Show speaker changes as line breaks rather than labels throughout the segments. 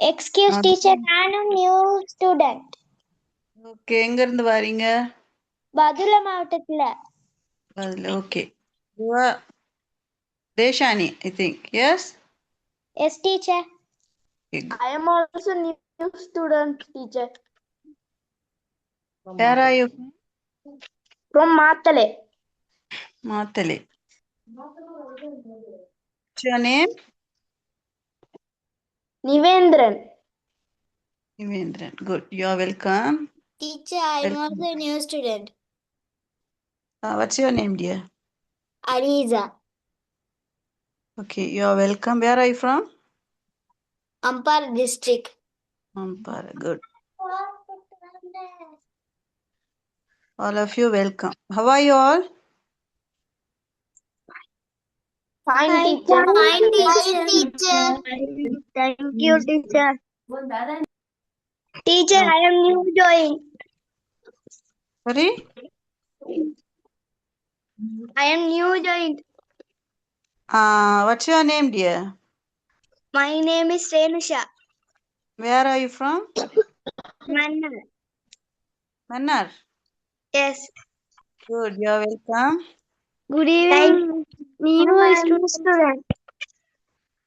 Excuse teacher, நானும் new student.
Okay, எங்க இருந்து வரீங்க?
பதுள மாவட்டத்துல.
அதுல okay. Deshani, I think. Yes?
Yes teacher.
Okay, good.
I am also new student teacher.
Where are you?
From Matale.
Matale. What's your name?
Nivendran.
Nivendran. Good. You are welcome.
Teacher, I am also a new student.
What's your name, dear?
Ariza.
Okay, you are welcome. Where are you from?
Ampara district.
Ampara. Good. All of you welcome. How are you all?
Fine teacher. Fine teacher. Thank you teacher. Teacher, I am new join.
Sorry?
I am new joined.
What's your name, dear?
My name is Renusha.
Where are you from?
Manna.
Mannar.
Yes.
Good. You are welcome.
Good evening. New student.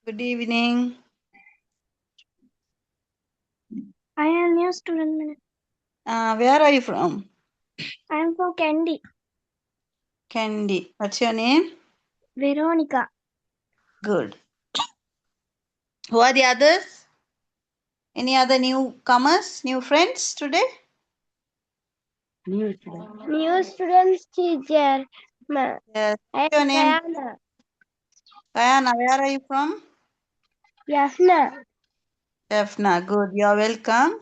Good evening.
I am new student.
Where are you from?
I am from Candy.
Candy. What's your name?
Veronica.
Good. Who are the others? Any other newcomers, new friends today?
New students teacher.
Yes.
I
What's your
am
name?
Diana.
Diana, where are you from?
Yasna.
Defna. Good. You are welcome.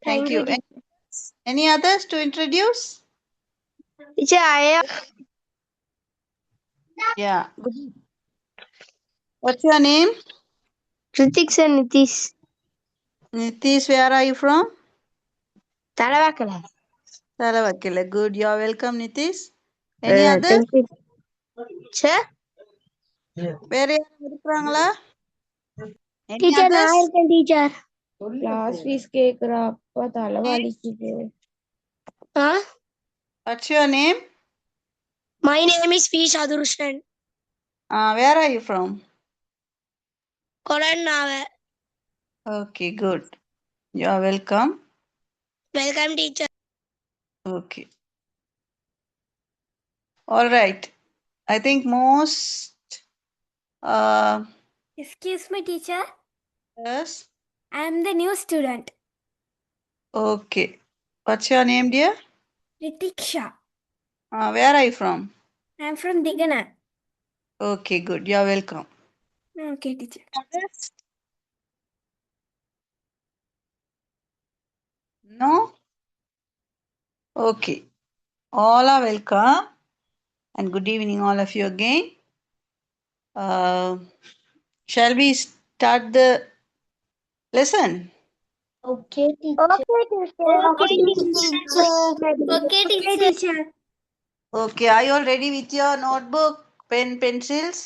Thank you. Any others to introduce?
Teacher, I am.
Yeah. Good. What's your name?
Kritik and Nitish.
Nitish, where are you from?
Talavakala.
Saravakila. Good. You are welcome, Nitish. Any others?
Sir?
வேற யாரும் இருக்கிறாங்களா? Any
Teacher,
others?
நான் இருக்கேன் teacher.
Class fees கேக்குறா அப்பா தலை வலிக்குது.
What's your name?
My name is P. Sadurushan.
Where are you from?
Kolannava.
Okay, good. You are welcome.
Welcome teacher.
Okay. All right. I think most
Excuse me teacher.
yes.
I am the new student.
Okay. What's your name, dear?
Ritiksha.
Where are you from?
I am from Digana.
Okay, good. You are welcome.
Okay teacher.
No? Okay. All are welcome. And good evening, all of you again. Shall we start the lesson?
Okay teacher. Okay teacher. Okay teacher.
Okay, are you all ready with your notebook, pen, pencils?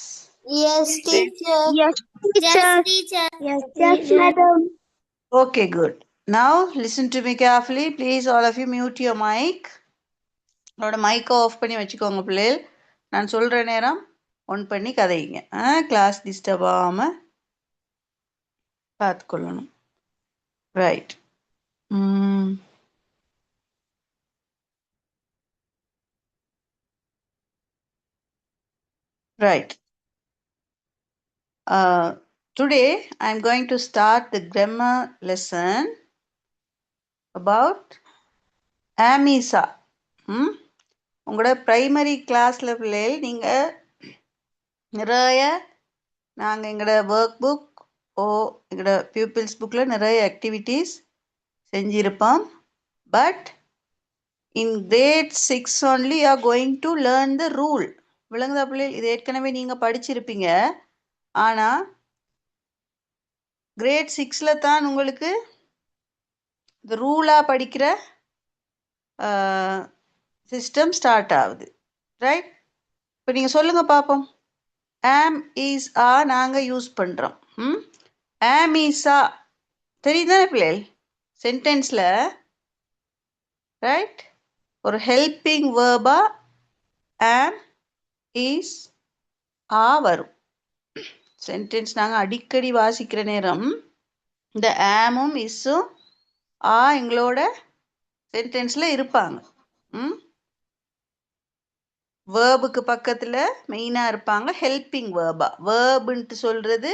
Yes teacher. Yes teacher. Yes madam.
Okay, good. Now listen to me carefully. Please, all of you mute your mic. உங்களோட மைக்கை of பண்ணி வச்சுக்கோங்க பிள்ளைகள். நான் சொல்கிற நேரம் one பண்ணி கதைங்க. Class disturb ஆகாமல் பார்த்துக்கொள்ளணும். Right. Right. Today I am going to start the grammar lesson about AMISA. உங்களோட ப்ரைமரி கிளாஸில் பிள்ளைகள் நீங்கள் நிறைய நாங்கள் எங்களோட ஒர்க் புக் எங்களோட பியூப்பிள்ஸ் புக்கில் நிறைய ஆக்டிவிட்டீஸ் செஞ்சிருப்போம். But in grade 6 only you are going to learn the rule. விளங்குதா பிள்ளைகள்? இது ஏற்கனவே நீங்கள் படிச்சிருப்பீங்க. ஆனால் கிரேட் 6ல் தான் உங்களுக்கு இந்த ரூலாக படிக்கிற சிஸ்டம் ஸ்டார்ட் ஆகுது. ரைட்? இப்போ நீங்கள் சொல்லுங்கள் பார்ப்போம். ஆம் இஸ் ஆ நாங்கள் யூஸ் பண்ணுறோம். ஆமீசா தெரியுதானே பிள்ளைகள் சென்டென்ஸில் ரைட் ஒரு ஹெல்பிங் வேர்பா ஆம் இஸ் ஆ வரும். சென்டென்ஸ் நாங்கள் அடிக்கடி வாசிக்கிற நேரம் இந்த ஆமும் இஸ்ஸும் ஆ எங்களோட சென்டென்ஸில் இருப்பாங்க. வேர்புக்கு பக்கத்தில் மெயினாக இருப்பாங்க ஹெல்பிங் வேர்பா. வேர்புன்ட்டு சொல்கிறது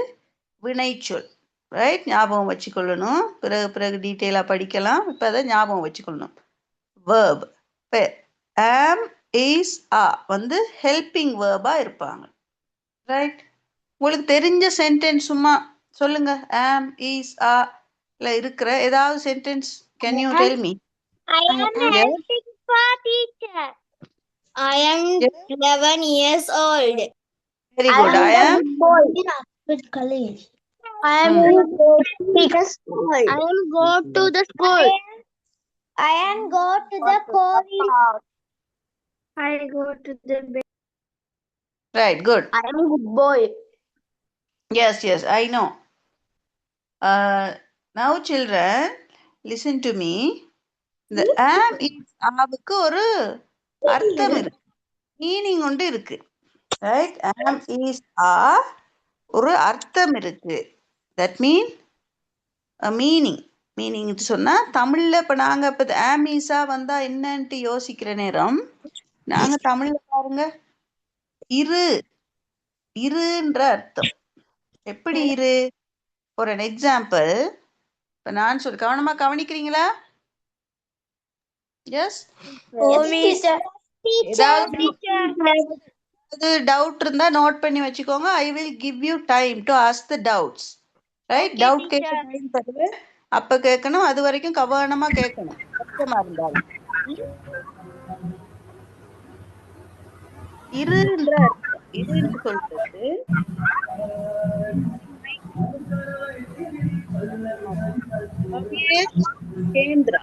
வினைச்சொல். ரைட், ஞாபகம் வச்சுக்கொள்ளணும். பிறகு டீட்டெயிலாக படிக்கலாம். இப்போ அதை ஞாபகம் வச்சுக்கொள்ளணும். வேர்ப் இப்போ ஆம் இஸ் ஆ வந்து ஹெல்பிங் வேர்பாக இருப்பாங்க. ரைட், உங்களுக்கு தெரிஞ்ச சென்டென்ஸ் சும்மா சொல்லுங்க. ஆம் இஸ் ஆ இருக்கிற ஏதாவது sentence can you tell me?
I am helping for teacher. I am 11 years old.
Very good. I am
With college. I am go to school. I am go to the school. I am go to the college. I go to the bed.
right. Good.
I am a good boy.
Yes, I know. Now children, listen to me. இந்த am is ஆவுக்கு ஒரு அர்த்தம் இருக்கு, meaning ஒன்று இருக்கு. Right, am is ஆ ஒரு அர்த்தம் இருக்கு. That mean meaning சொன்னா தமிழ்ல இப்ப நாங்க இப்ப am is ஆ வந்தா என்னன்ட்டு யோசிக்கிற நேரம் நாங்க தமிழ்ல பாருங்க இருன்ற அர்த்தம். எப்படி இரு? ஃபார் an எக்ஸாம்பிள் இப்ப நான் கவனமா கவனிக்கிறீங்களா? எஸ், ஏதாவது டவுட் இருந்தா நோட் பண்ணி வச்சுக்கோங்க. ஐ will give you time to ask the doubts. Right, doubt கேட்க டைம் தருவேன். அப்ப கேட்கணும், அது வரைக்கும் கவனமா கேட்கணும். கஷ்டமா இருந்தாலும் இருன்ற அர்த்தம். இருன்னு சொல்றது கேந்திரா.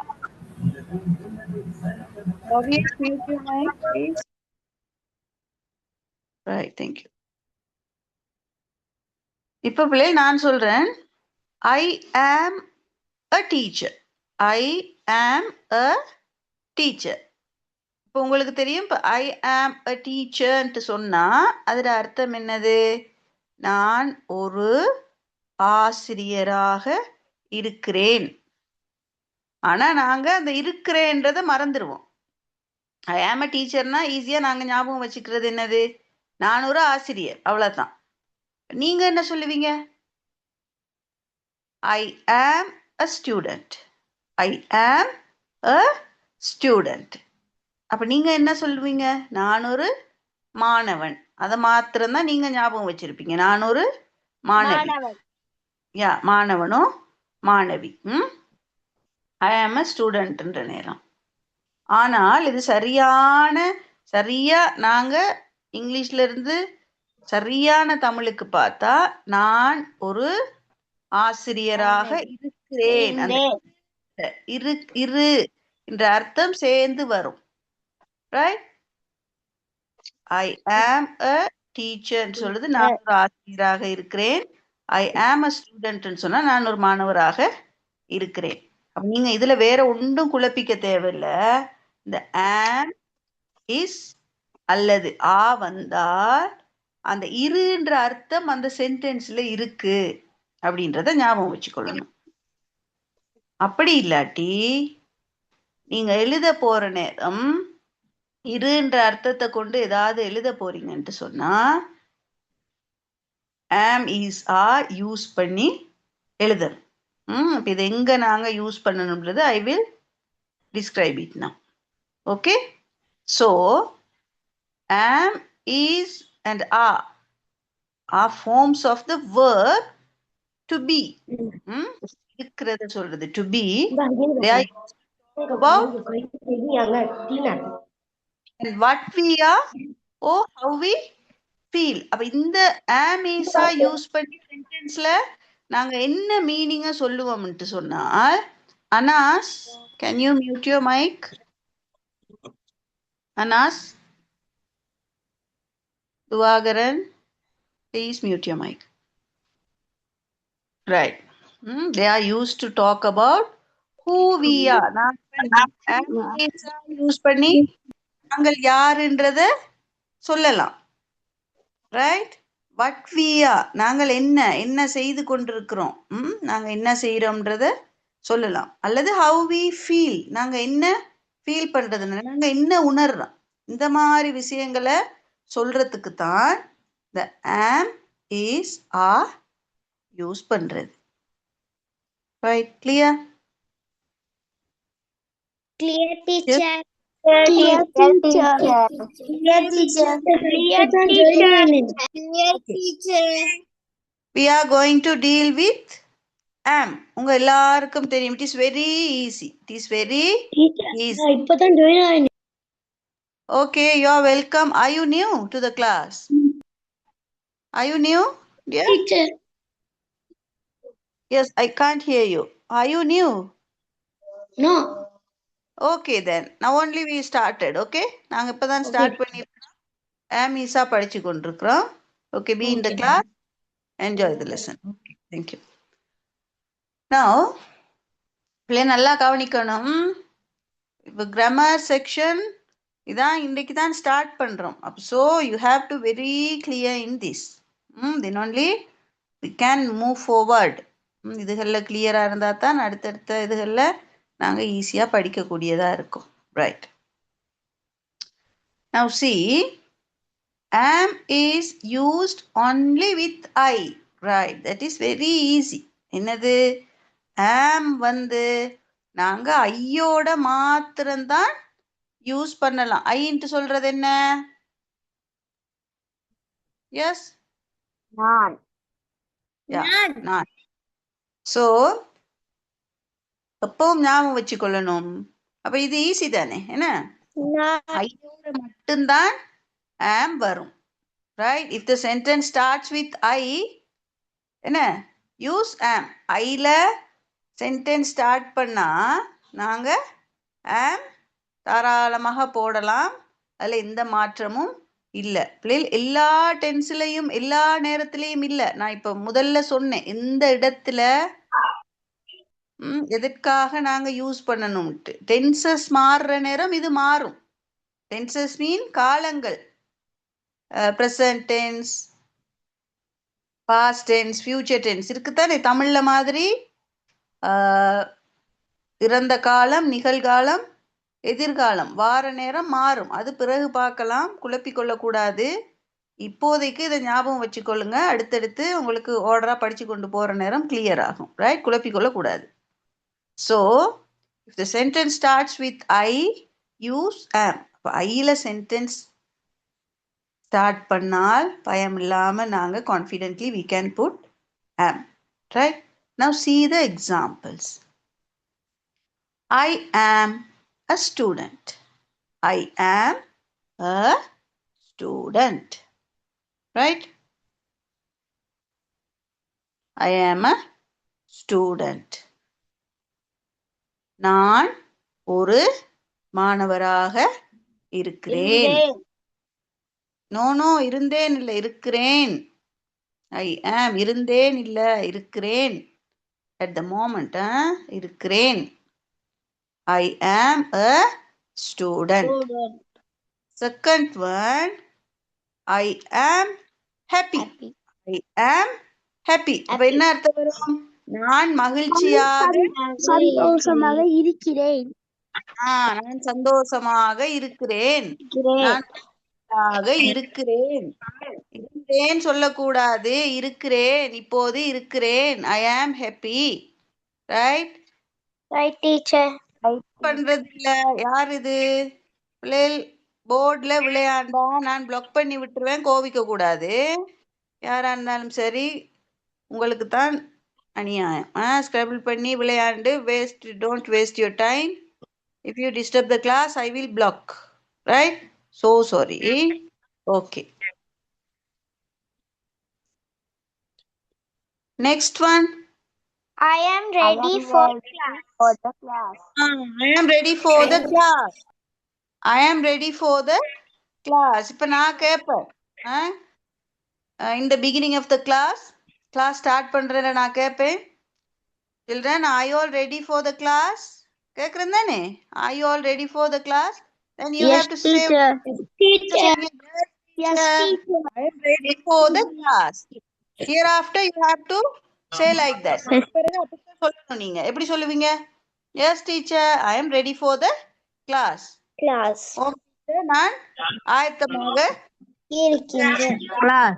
Right, thank you. இப்ப பிள்ளை நான் சொல்றேன், ஐ ஆம் அ டீச்சர். ஐ ஆம் அ டீச்சர். இப்போ உங்களுக்கு தெரியும், இப்போ ஐ ஆம் அ டீச்சர்ன்ட்டு சொன்னா அதோட அர்த்தம் என்னது? நான் ஒரு ஆசிரியராக இருக்கிறேன். ஆனா நாங்க அந்த இருக்கிறேன்றதை மறந்துடுவோம். ஐ ஆம் அ டீச்சர்னா ஈஸியா நாங்க ஞாபகம் வச்சுக்கிறது என்னது? நான் ஒரு ஆசிரியர், அவ்வளவுதான். நீங்க என்ன சொல்லுவீங்க? ஐ ஆம் அ ஸ்டூடெண்ட். ஐ ஆம் அ ஸ்டூடெண்ட். அப்ப நீங்க என்ன சொல்லுவீங்க? நான் ஒரு மாணவன். அதை மாத்திரம்தான் நீங்க ஞாபகம் வச்சிருப்பீங்க. நான் ஒரு மாணவி. யா, மாணவனோ மாணவி. ஐ ஆம் அ ஸ்டூடெண்ட்ன்ற நேரம். ஆனால் இது சரியா நாங்க இங்கிலீஷ்ல இருந்து சரியான தமிழுக்கு பார்த்தா நான் ஒரு ஆசிரியராக இருக்கிறேன். அந்த இரு என்ற அர்த்தம் சேர்ந்து வரும். ரைட், ஐ ஆம் அ டீச்சர் சொல்றது நான் ஒரு ஆசிரியராக இருக்கிறேன். ஐ ஆம் அ ஸ்டூடெண்ட் சொன்னா நான் ஒரு மாணவராக இருக்கிறேன். அப்ப நீங்க இதுல வேற ஒன்றும் குழப்பிக்க தேவையில்லை. இந்த ஆம் இஸ் அல்லது ஆ வந்தால் அந்த இருன்ற அர்த்தம் அந்த சென்டென்ஸ்ல இருக்கு அப்படின்றத ஞாபகம் வச்சுக்கொள்ளணும். அப்படி இல்லாட்டி நீங்க எழுத போற நேரம் இருன்ற அர்த்தத்தை கொண்டு ஏதாவது எழுத போறீங்கன்ட்டு சொன்னா ஆம் இஸ் ஆ யூஸ் பண்ணி எழுதணும். இப்போ இதை எங்க நாங்க யூஸ் பண்ணணும்ன்றது I will describe it now. Okay, so am, is and are forms of the verb to be. இருக்கிறது சொல்றது to be. They are about and what we are or how we feel. அப்ப இந்த am is use பண்ணி சென்டென்ஸ்ல நாங்க என்ன மீனிங்க சொல்லுவோம்னு சொன்னால், Anas can you mute your mic? Anas, Thuvakaran, please mute your mic. Right. They are used to talk about who we are. Use பண்ணி நாங்கள் யாருன்றத சொல்லலாம். ரைட்? what we are, நாங்கள் என்ன செய்து கொண்டிருக்கிறோம், நாங்க என்ன செய்யறோம்ன்றத சொல்லலாம். அல்லது how we feel, நாங்க என்ன ஃபீல் பண்றதுன்னு, நாங்க என்ன உணர்றோம், இந்த மாதிரி விஷயங்களை சொல்றதுக்கு தான் இந்த am, is, are யூஸ் பண்றது. Right? Clear?
Clear, teacher. Clear, teacher. Clear, teacher. Clear, teacher. Clear, teacher.
We are going to deal with am. உங்க எல்லாருக்கும் தெரியும். It is very easy. It is very easy.
இப்பதான் join ஆயினேன்.
Okay, you are welcome. Are you new to the class? Are you new, dear?
Teacher.
Yes, I can't hear you. Are you new?
No.
Okay then. Now only we started. Okay? நாங்க இப்பதான் start பண்ணிருக்கோம். am is படிச்சு கொண்டிருக்கிறோம். Okay, be in the class. Enjoy the lesson. Okay, thank you. Now, பிள்ளை நல்லா கவனிக்கணும். இப்போ grammar section இதான் இன்னைக்கு தான் ஸ்டார்ட் பண்றோம். So you have to very clear in this. Then only we can move forward. இதுகளில் கிளியராக இருந்தால் தான் அடுத்தடுத்த இதுகளில் நாங்கள் ஈஸியாக படிக்கக்கூடியதாக இருக்கும். Right. Now see, am is used only with I. Right, that is very easy. என்னது? am நாங்க ஐயோட மாத்திரம்தான் யூஸ் பண்ணலாம். ஐன்ட்டு சொல்றது என்ன? எஸ்,
நான்.
நான். ஸோ எப்பவும் ஞாபகம் வச்சு கொள்ளணும். அப்ப இது ஈஸி தானே? என்ன? ஐயோட மட்டும்தான் am வரும். Right? If the sentence starts with I, என்ன? Use am. ஐல சென்டென்ஸ் ஸ்டார்ட் பண்ணா நாங்க am தாராளமாக போடலாம். அதில் எந்த மாற்றமும் இல்லை. பிள்ளைகள் எல்லா டென்ஸ்லையும் எல்லா நேரத்திலையும் இல்லை. நான் இப்போ முதல்ல சொன்னேன் எந்த இடத்துல எதற்காக நாங்க யூஸ் பண்ணணும்ட்டு. டென்சஸ் மாறுற நேரம் இது மாறும். டென்சஸ் மீன் காலங்கள். Present tense, past tense, future tense இருக்குத்தானே தமிழ்ல மாதிரி. இறந்த காலம், நிகழ்காலம், எதிர்காலம், வார நேரம் மாறும். அது பிறகு பார்க்கலாம், குழப்பிக்கொள்ளக்கூடாது. இப்போதைக்கு இதை ஞாபகம் வச்சுக்கொள்ளுங்க. அடுத்தடுத்து உங்களுக்கு ஆர்டரா படிச்சு கொண்டு போற நேரம் கிளியர் ஆகும். ரைட்? குழப்பிக்கொள்ளக்கூடாது. So if the sentence starts with I, use am. இப்போ ஐல சென்டென்ஸ் ஸ்டார்ட் பண்ணால் பயம் இல்லாம நாங்க confidently we can put am. Right? Now see the examples. I am a student. I am a student. Right? I am a student. நான் ஒரு மாணவராக இருக்கிறேன். நோ இருந்தேன் இல்ல, இருக்கிறேன். ஐ ஆம் இருந்தேன் இல்ல, இருக்கிறேன். at the moment இருக்கிறேன். I am a student. Second one, I am happy. I am happy. அப்ப என்ன அர்த்தம் வரும்? நான் மகிழ்ச்சியாக
சந்தோஷமாக இருக்கிறேன்.
நான் சந்தோஷமாக இருக்கிறேன். நான் இருக்கிறேன். இருந்தேன் சொல்லக்கூடாது. இருக்கிறேன், இப்போது இருக்கிறேன். I am happy. Right?
Right, teacher.
பண்றது இல்ல. யார் இது? பிள்ளைகள் போர்ட்ல விளையாண்டா நான் பிளாக் பண்ணி விட்டுருவேன், கோவிக்க கூடாது. யாரா இருந்தாலும் சரி, உங்களுக்கு தான் அநியாயம். ஸ்கிரபிள் பண்ணி விளையாண்டு waste. Don't waste your time. If you disturb the class I will block. Right? So sorry. Okay. Next one.
I am ready for the class.
I am ready for the class. I am ready for the class. இப்ப நான் கேட்பேன். In the beginning of the class, class start பண்றேன்னு நான் கேட்பேன். Children, are you all ready for the class? கேக்குறேன் தானே? Are you all ready for the class? Then you have to say,
Teacher.
Yes, teacher. I am ready for the class. Hereafter, you have to say like that. பிறகு அப்படிதான் சொல்லணும் நீங்க. எப்படி சொல்லுவீங்க? Yes, teacher. I am ready for the class.
Class.
Okay, நான் ஆயத்தமாக
இருக்கின்றேன்.
class.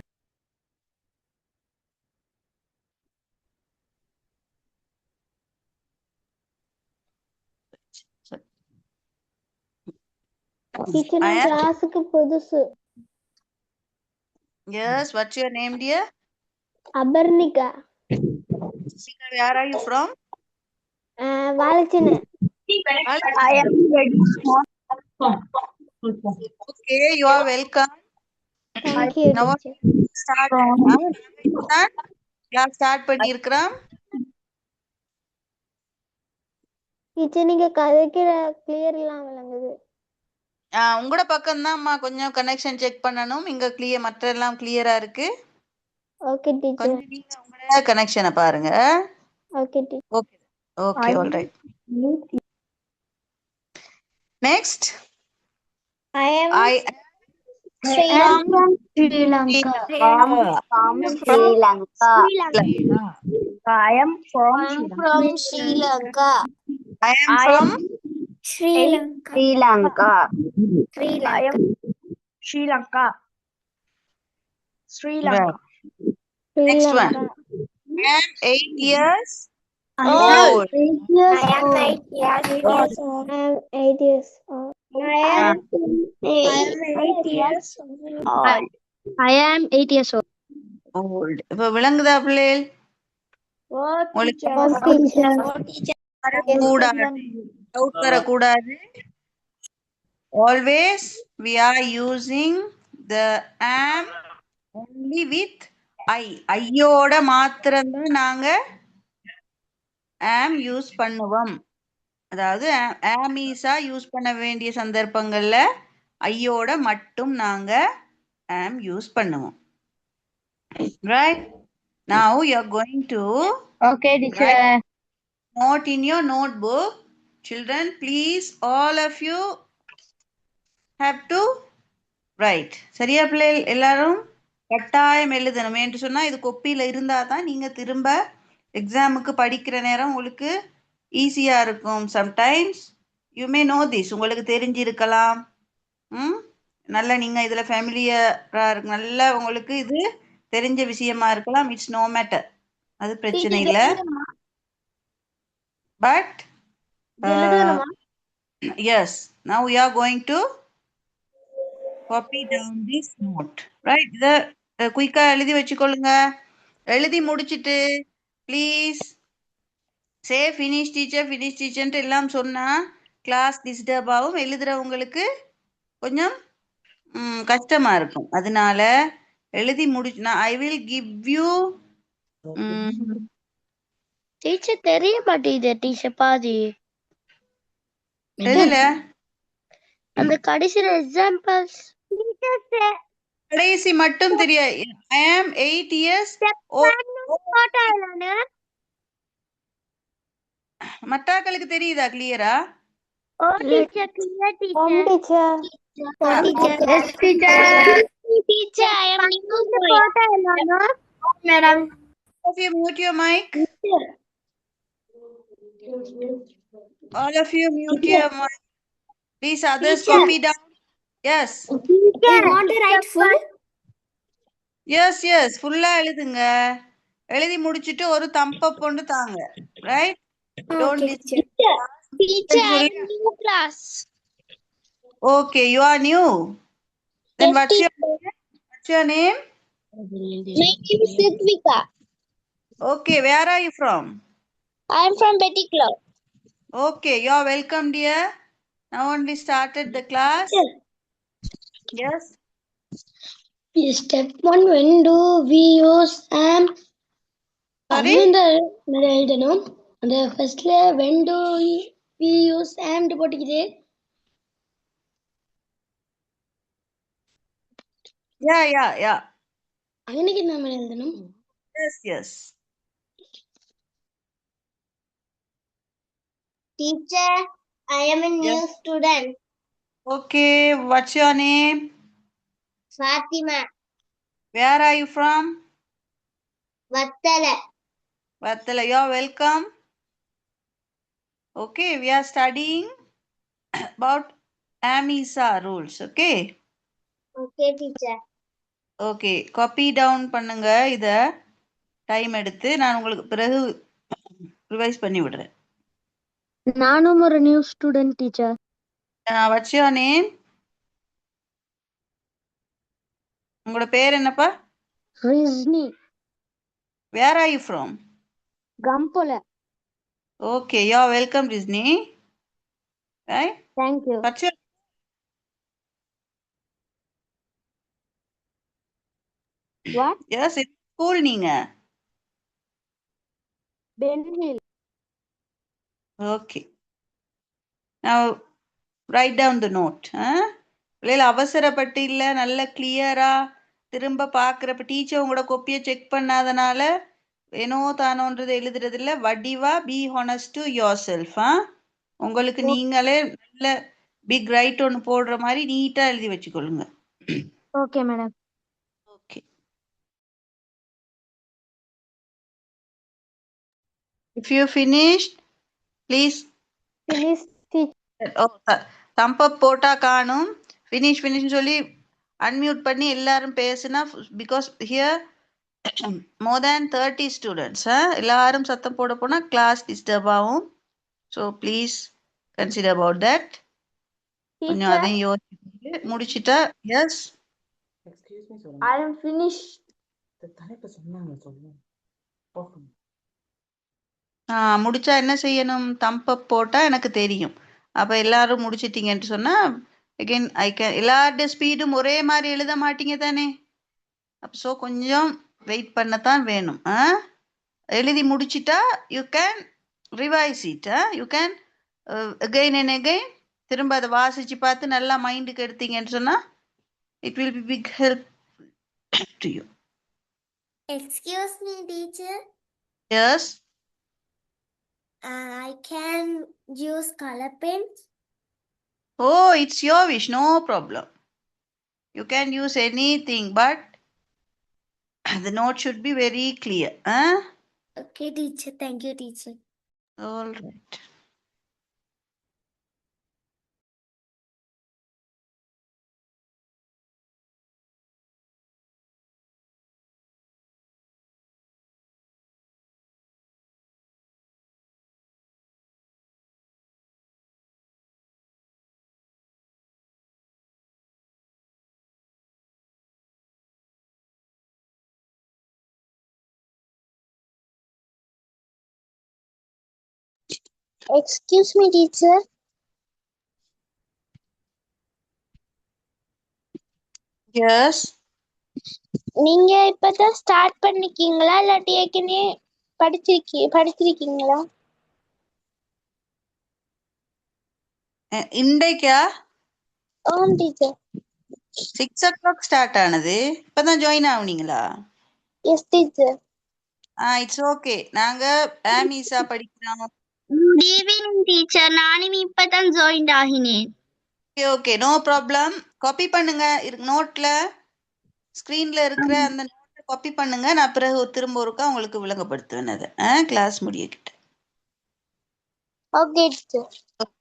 Teacher,
I
நான்
am.
கிளாஸுக்கு புதுசு.
Yes, what's your name, dear?
அபர்ணிகா.
Where are you from?
வாழைச்சினை.
I am ready.
Okay, you are welcome.
Thank you,
Now
teacher.
start. Class start பண்ணியிருக்கிறோம்.
Teacher நீங்க கதைக்கிற clear இல்லாம விளங்குது.
உங்களோட பக்கம் தான்மா கொஞ்சம் கனெக்ஷன் செக் பண்ணணும். இங்க கிளியர், மற்ற எல்லாம் கிளியரா இருக்கு.
Okay teacher.
கொஞ்சம் நீங்க உங்களோட கனெக்ஷனை பாருங்க.
Okay teacher.
Okay okay, all right. Next,
I am
Sri Lanka.
Sri Lanka. I am from Sri Lanka.
I am from
Sri Lanka. I am Sri Lanka. Sri Lanka.
Next one. I am 8 years
I am
old.
8 years old.
I am 8 years old.
I am 8 years old. I am 8 years old.
Old. இப்ப விளங்குதா பிள்ளைகள்? Doubt வரக்கூடாது. Always we are using the am only with I. ஐயோட மாத்திரம்தான் நாங்க am use பண்ணுவோம். அதாவது am is use பண்ண வேண்டிய சந்தர்ப்பங்கள்ல ஐயோட மட்டும் நாங்க am யூஸ் பண்ணுவோம். Right? Now you are going to write note in your notebook. Children, please, all of you have to write. சரியா பிள்ளைகள்? எல்லாரும் கட்டாயம் எழுதணும். என்று சொன்னா இது கொப்பியில இருந்தா தான் நீங்க திரும்ப எக்ஸாமுக்கு படிக்கிற நேரம் உங்களுக்கு ஈஸியா இருக்கும். Sometimes you may know this, உங்களுக்கு தெரிஞ்சிருக்கலாம். நல்லா நீங்க இதுல ஃபேமிலியரா இருக்கு, நல்லா உங்களுக்கு இது தெரிஞ்ச விஷயமா இருக்கலாம். இட்ஸ் நோ மேட்டர், அது பிரச்சனை இல்லை. But yes, now we are going to copy down this note, right? இத குயிக்கா எழுதி வச்சுக்கொள்ளுங்க. எழுதி முடிச்சிட்டு ப்ளீஸ் சே ஃபினிஷ் டீச்சர்ன்ட்டு எல்லாம் சொன்னா கிளாஸ் டிஸ்டர்ப் ஆகும். எழுதுறவங்களுக்கு கொஞ்சம் கஷ்டமா இருக்கும். அதனால எழுதி முடிச்சுனா I will give you.
Teacher தெரிய மாட்டேங்குது டீச்சர் பாதி.
எதுல?
அந்த கடைசில எக்ஸாம்பிள்ஸ்
கடைசி மட்டும் தெரியாது. I am 8 years மத்தாக்களுக்கு தெரியுதா கிளியரா?
ஓ teacher clear teacher. Teacher, I am new boy. Madam.
Of you mute your mic. All of you mute your mic. Please others copy down. Yes.
You want to write full?
Yes, full-ஆ எழுதுங்க. எழுதி முடிச்சிட்டு ஒரு thumb up கொண்டு தாங்க. Right? Don't listen.
Teacher, I am new class.
Okay, you are new. Then what's your name?
My name is Siddhika.
Okay, where are you from?
I am from Betty Club.
Okay, you are welcome, dear. Now only started the class. Yes.
Step 1, when do we use am?
Sorry?
எழுதணும். அந்த ஃபர்ஸ்ட்ல when do we use am ன்னு போட்டுக்கிது.
Yeah.
அங்கனைக்கு நாம எழுதணும்.
Yes.
Teacher, I am a new
Yes.
student.
Okay, what's your name?
Fatima.
Where are you from?
Vattala.
Vattala, you're welcome. Okay, we are studying about AMISA rules. Okay.
Okay, teacher.
Okay copy down பண்ணுங்க இத time எடுத்து நான் உங்களுக்கு பிறகு revise பண்ணி விடுறேன்.
நானும் ஒரு new student teacher.
What's your name? உங்களோட பேர் என்னப்பா?
Risni.
Where are you from?
Gampola.
Okay, you are welcome Risni. Right?
Thank you.
What's your
What?
எஸ் ஸ்கூல் நீங்க?
Ben Hill.
ஓகே. Now write down the note. பிள்ளைகள் அவசரப்பட்டு இல்லை, நல்ல கிளியரா திரும்ப பார்க்குறப்ப டீச்சர் உங்களோட கொப்பியை செக் பண்ணாதனால ஏனோ தானோன்றது எழுதுறது இல்லை. வடிவா be honest to your self. உங்களுக்கு நீங்களே நல்ல பிக் ரைட் ஒன்று போடுற மாதிரி நீட்டா எழுதி வச்சுக்கொள்ளுங்க.
Okay, madam.
Okay. If you finished please.
Finish, teacher.
ஓ, தம்ப் அப் போட்டா காணும். ஃபினிஷ் ஃபினிஷ்னு சொல்லி அன்மியூட் பண்ணி எல்லாரும் பேசுனா, because here more than 30 students. எல்லாரும் சத்தம் போட போனா கிளாஸ் டிஸ்டர்ப் ஆகும். So please consider about that. கொஞ்சம்
Teacher,
அதையும் யோசிச்சு முடிச்சிட்டா. Yes,
I am finished.
முடிச்சா என்ன செய்யணும்? தம்ப் அப் போட்டா எனக்கு தெரியும். அப்ப எல்லாரும் முடிச்சிட்டீங்கன்னு சொன்னா அகைன் ஐ கேன். எல்லாருடைய ஸ்பீடும் ஒரே மாதிரி எழுத மாட்டீங்க தானே? அப்போ ஸோ கொஞ்சம் வெயிட் பண்ணத்தான் வேணும். எழுதி முடிச்சிட்டா you can revise it. You can again and again திரும்ப அதை வாசிச்சு பார்த்து நல்லா மைண்டுக்கு எடுத்தீங்கன்னு சொன்னா it will be big help to you.
Excuse me, teacher.
Yes,
I can use color pens.
ஓ, it's your wish, no problem. You can use anything, but the note should be very clear.
Okay, teacher. Thank you, teacher.
All right.
Excuse me, teacher.
Yes.
நீங்க இப்பதான் start பண்ணிருக்கீங்களா இல்லாட்டி ஏற்கனவே படிச்சிருக்கீங்களா?
இன்றைக்கா?
ஆம் teacher.
6 o'clock start ஆனது. இப்பதான் join ஆகுனீங்களா?
Yes teacher.
It's okay. நாங்க ஆமிசா படிக்கிறோம்.
Good evening teacher. நானும் இப்பதான் ஜாயின் ஆகினேன்.
Okay, no problem. காப்பி பண்ணுங்க. நோட்ல ஸ்கிரீன்ல இருக்கிற அந்த நோட்டை காப்பி பண்ணுங்க. நான் பிறகு திரும்ப ஒருக்கா உங்களுக்கு விளங்கப்படுத்துவேன் அதை கிளாஸ் முடியக்கிட்ட.
Okay teacher.
Okay.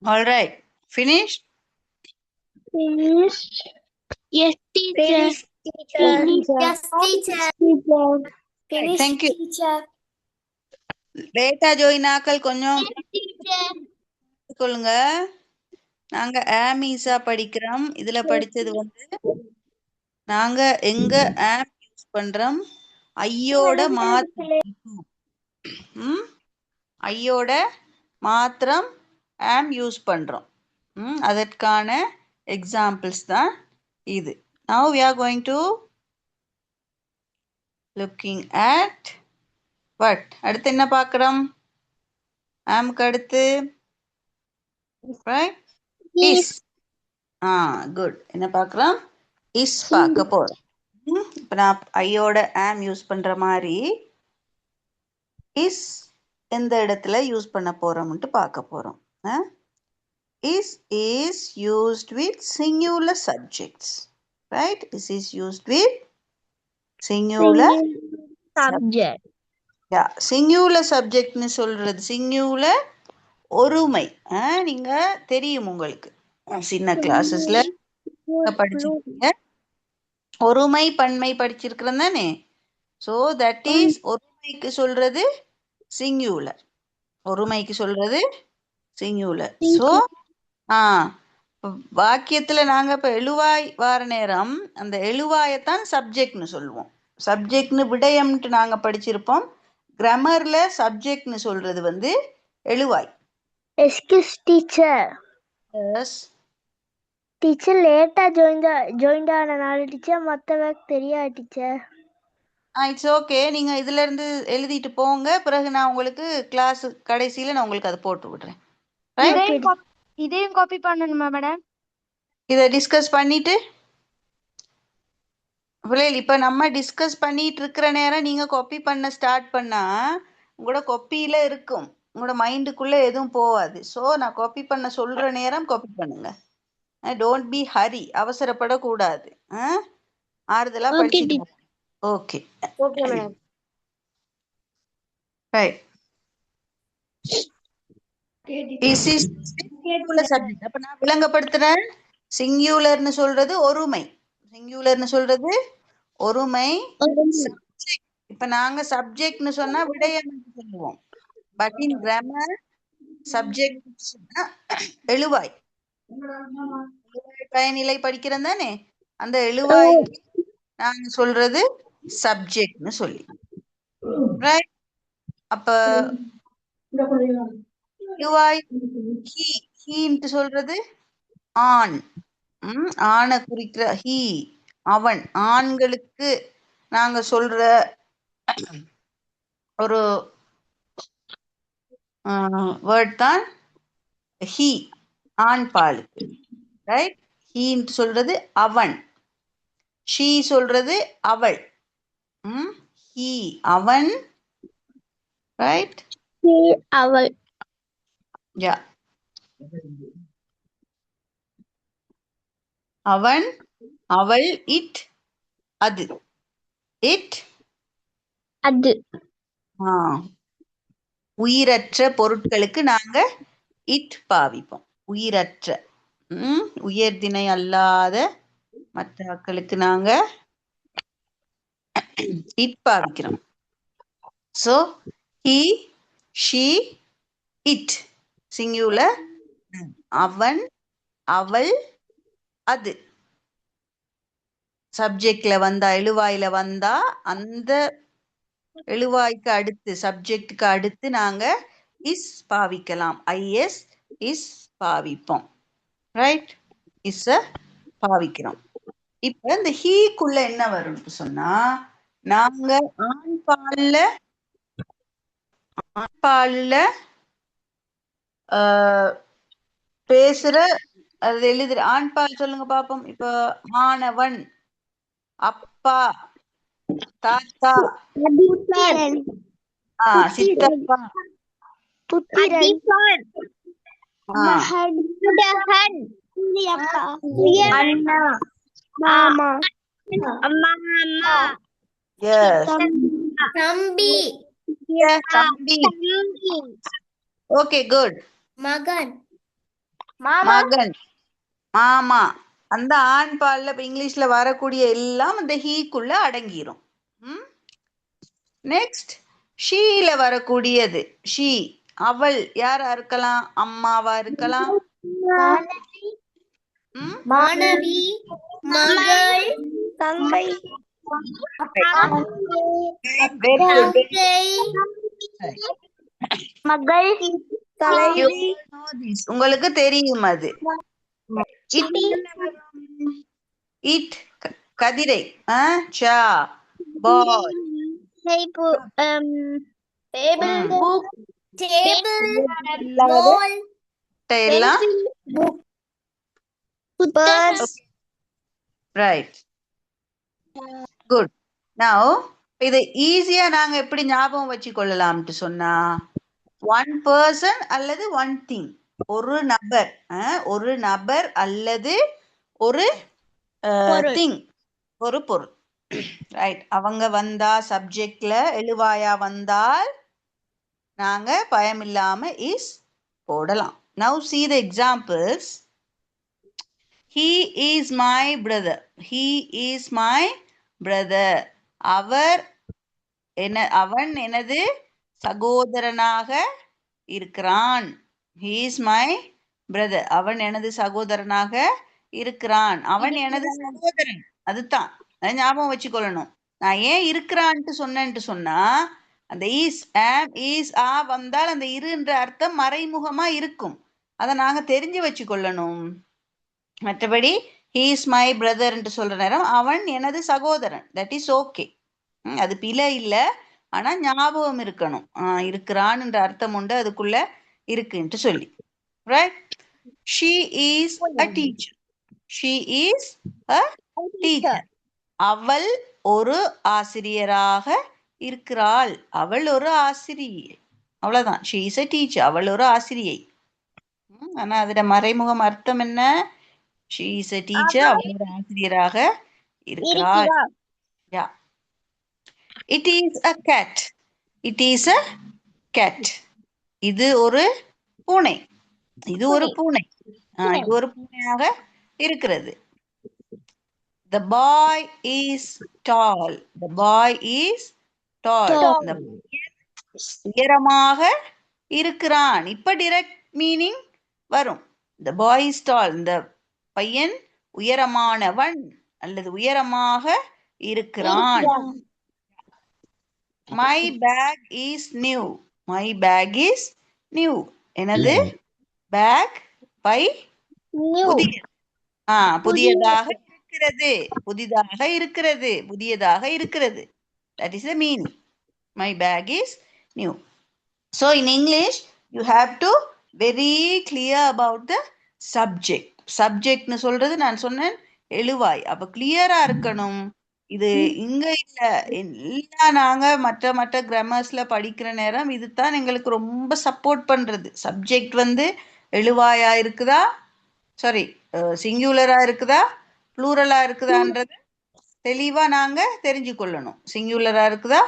All right. Finished?
Finished. Yes, teacher. Finished.
Yes, teacher.
Teacher.
Finish,
Thank you.
teacher.
லேட்டா ஜாயின் ஆக்கள் கொஞ்சம்
Teacher.
கொள்ளுங்க. நாங்க ஆமீசா படிக்கிறோம். இதுல படிச்சது வந்து நாங்க எங்க ஆம் யூஸ் பண்றோம்? ஐயோட மாத்திரம். ஐயோட மாத்திரம் ஆம் யூஸ் பண்றோம். அதற்கான எக்ஸாம்பிள்ஸ் தான் இது. Now we are going to looking at what? அடுத்து என்ன பார்க்கிறோம்? ஆம்க்கு அடுத்து right? Is. Good. என்ன பார்க்கிறோம்? Is பார்க்க போறோம். இப்போ நான் ஐயோட ஆம் யூஸ் பண்ற மாதிரி இஸ் எந்த இடத்துல யூஸ் பண்ண போறோம்னு பார்க்க போறோம். Is used with singular subjects, right? Is used with singular
subject.
Yeah, singular subject னு சொல்றது singular ஒருமை. நீங்க தெரியும் உங்களுக்கு சின்ன கிளாஸஸ்ல படிச்சிருக்கீங்க. ஒருமை பன்மை படிச்சிருக்கிறோம் தானே. ஸோ தட் இஸ் ஒருமைக்கு சொல்றது சிங்குலர். ஒருமைக்கு சொல்றது சிங்குலர். ஸோ வாக்கியத்துல நாங்க இப்ப எழுவாய் வார நேரம் அந்த எழுவாயத்தான் சப்ஜெக்ட்னு சொல்லுவோம். சப்ஜெக்ட்னு விடயம்ட்டு நாங்க படிச்சிருப்போம். கிராமர்ல சப்ஜெக்ட்னு சொல்றது வந்து எழுவாய்.
Excuse teacher.
Yes.
Teacher லேட்டா ஜாயின் ஆனனால டீச்சர் மத்தவங்களுக்கு தெரியாது டீச்சர்.
It's okay. நீங்க இதுல இருந்து எழுதிட்டு போங்க. பிறகு நான் உங்களுக்கு கிளாஸ் கடைசியில நான் உங்களுக்கு அதை போட்டு விடுறேன்.
இதையும் காப்பி பண்ணணுமா மேடம்?
இதை டிஸ்கஸ் பண்ணிட்டு பிள்ளைகள் இப்ப நம்ம டிஸ்கஸ் பண்ணிட்டு இருக்கிற நேரம் நீங்க காப்பி பண்ண ஸ்டார்ட் பண்ணா உங்களோட காப்பியில இருக்கும். உங்களோட மைண்டுக்குள்ள எதுவும் போகாது. ஸோ நான் காப்பி பண்ண சொல்ற நேரம் காப்பி பண்ணுங்க. Don't be hurry. அவசரப்படக்கூடாது. ஆறுதலா படிச்சுட்டு. Okay
Okay, madam.
Right. This is singular subject. அப்ப நான் விளங்கப்படுத்துறேன். சிங்குலர்னு சொல்றது ஒருமை. சிங்குலர்னு சொல்றது ஒருமை. இப்ப நாங்க சப்ஜெக்ட்னு சொன்னா விடயம் சொல்லுவோம். பட் இன் கிராமர் சப்ஜெக்ட் சொன்னா எழுவாய். பயனிலை படிக்கிறோம் தானே. அந்த எழுவாய்க்கு நாங்க சொல்றது சப்ஜெக்ட்னு சொல்லி. ரைட். அப்ப எழுவாய் ஹீன்ட்டு சொல்றது ஆண். ஆணை குறிக்கிற ஹீ அவன். ஆண்களுக்கு நாங்க சொல்ற ஒரு வேர்ட் தான் ஹீ. ஆண் பாலுக்கு. ரைட். ஹீன்ட்டு சொல்றது அவன். ஷீ சொல்றது அவள். ஹீ அவன். ரைட்.
அவள்.
யா. அவன் அவள் இட் அது. இட்
அது.
உயிரற்ற பொருட்களுக்கு நாங்க இட் பாவிப்போம். உயிரற்ற உயர்திணை அல்லாத மற்ற ஆட்களுக்கு நாங்க இட் பாவிக்கிறோம். So he she it singular. அவன் அவள் அது. சப்ஜெக்ட்ல வந்தா எழுவாயில வந்தா அந்த எழுவாய்க்கு அடுத்து சப்ஜெக்டுக்கு அடுத்து நாங்க இஸ் பாவிக்கலாம். ஐஎஸ் இஸ் பாவிப்போம். ரைட். இஸ் பாவிக்கிறோம். இப்ப இந்த ஹீக்குள்ள என்ன வரும்னு சொன்னா நாங்க ஆண்பால்ல பேசுற அது எழுதுற ஆண்பால் சொல்லுங்க பாப்போம். இப்ப மாணவன், அப்பா, தாத்தா, சித்தப்பா,
அண்ணா, மாமா, அம்மா,
தம்பி,
தம்பி. Okay good.
மகன்,
மகன். ஆமா, அந்த ஆண் பால்ல இப்ப இங்கிலீஷ்ல வரக்கூடிய எல்லாம் அந்த ஹீக்குள்ள அடங்கிரும். நெக்ஸ்ட் ஷீல வரக்கூடியது. ஷீ அவள் யாரா இருக்கலாம்? அம்மாவா இருக்கலாம்.
மாணவி, மகள்,
தங்கை,
வெரி குட்.
தங்கை,
மகள், தலைவி,
உங்களுக்கு தெரியும் அது. இட் கதிரை. சா பால்.
டேபிள், பால்,
எல்லாம் ரைட். குட். நவ் இதை ஈஸியா நாங்க எப்படி ஞாபகம் வச்சு கொள்ளலாம்னு சொன்னா, ஒன் பர்சன் அல்லது ஒன் திங், ஒரு நபர், ஒரு நபர் அல்லது ஒரு திங், ஒரு பொருள். ரைட். அவங்க வந்தா சப்ஜெக்ட்ல எழுவாயா வந்தால் நாங்க பயமில்லாம இஸ் போடலாம். Now see the examples. He is my brother. He is my brother. அவன் எனது சகோதரனாக இருக்கிறான். He is my brother. அவன் எனது சகோதரனாக இருக்கிறான். அவன் எனது சகோதரன். அதுதான் ஞாபகம் வச்சுக்கொள்ளணும். நான் ஏன் இருக்கிறான்ட்டு சொன்னேன்ட்டு சொன்னா, அந்த இஸ் ஆ வந்தால் அந்த இருன்ற அர்த்தம் மறைமுகமா இருக்கும். அதை நாங்க தெரிஞ்சு வச்சுக்கொள்ளணும். மற்றபடி he is my brother என்று சொல்ற நேரம் அவன் எனது சகோதரன், தட் இஸ் ஓகே. அது பிழை இல்லை, ஆனா ஞாபகம் இருக்கணும். இருக்கிறான் என்ற அர்த்தம் உண்டு அதுக்குள்ள இருக்குன்ட்டு சொல்லி. Right. she is a teacher. she is a teacher. அவள் ஒரு ஆசிரியராக இருக்கிறாள். அவள் ஒரு ஆசிரியை. அவ்வளவுதான். she is a teacher. அவள் ஒரு ஆசிரியை. ஆனா அதோட மறைமுகம் அர்த்தம் என்ன? she is a teacher. அவள் ஒரு ஆசிரியராக இருக்கிறாள். Yeah. It is a cat. It is a cat. இது ஒரு பூனை. இது ஒரு பூனை. இது ஒரு பூனையாக இருக்கிறது. The boy is tall. The boy is tall. The உயரமாக இருக்கிறான். இப்ப direct meaning வரும். The boy is tall. இந்த பையன் உயரமானவன் அல்லது உயரமாக இருக்கிறான். My bag is new. My bag is new. எனது பேக் பை புதியதாக இருக்கிறது. புதிதாக இருக்கிறது. புதியதாக இருக்கிறது. That is the meaning. My bag is new. So in English you have to very clear about the subject. Subject னு சொல்றது நான் சொன்னேன் எழுவாய். அப்ப கிளியரா இருக்கணும். இது இங்க இல்ல, எல்லாம் நாங்க மற்ற கிராமர்ஸ்ல படிக்கிற நேரம் இதுதான் எங்களுக்கு ரொம்ப சப்போர்ட் பண்றது. சப்ஜெக்ட் வந்து எழுவாயா இருக்குதா, சாரி சிங்குலரா இருக்குதா, ப்ளூரலா இருக்குதான்றது தெளிவா நாங்க தெரிஞ்சு கொள்ளணும். சிங்குலரா இருக்குதா,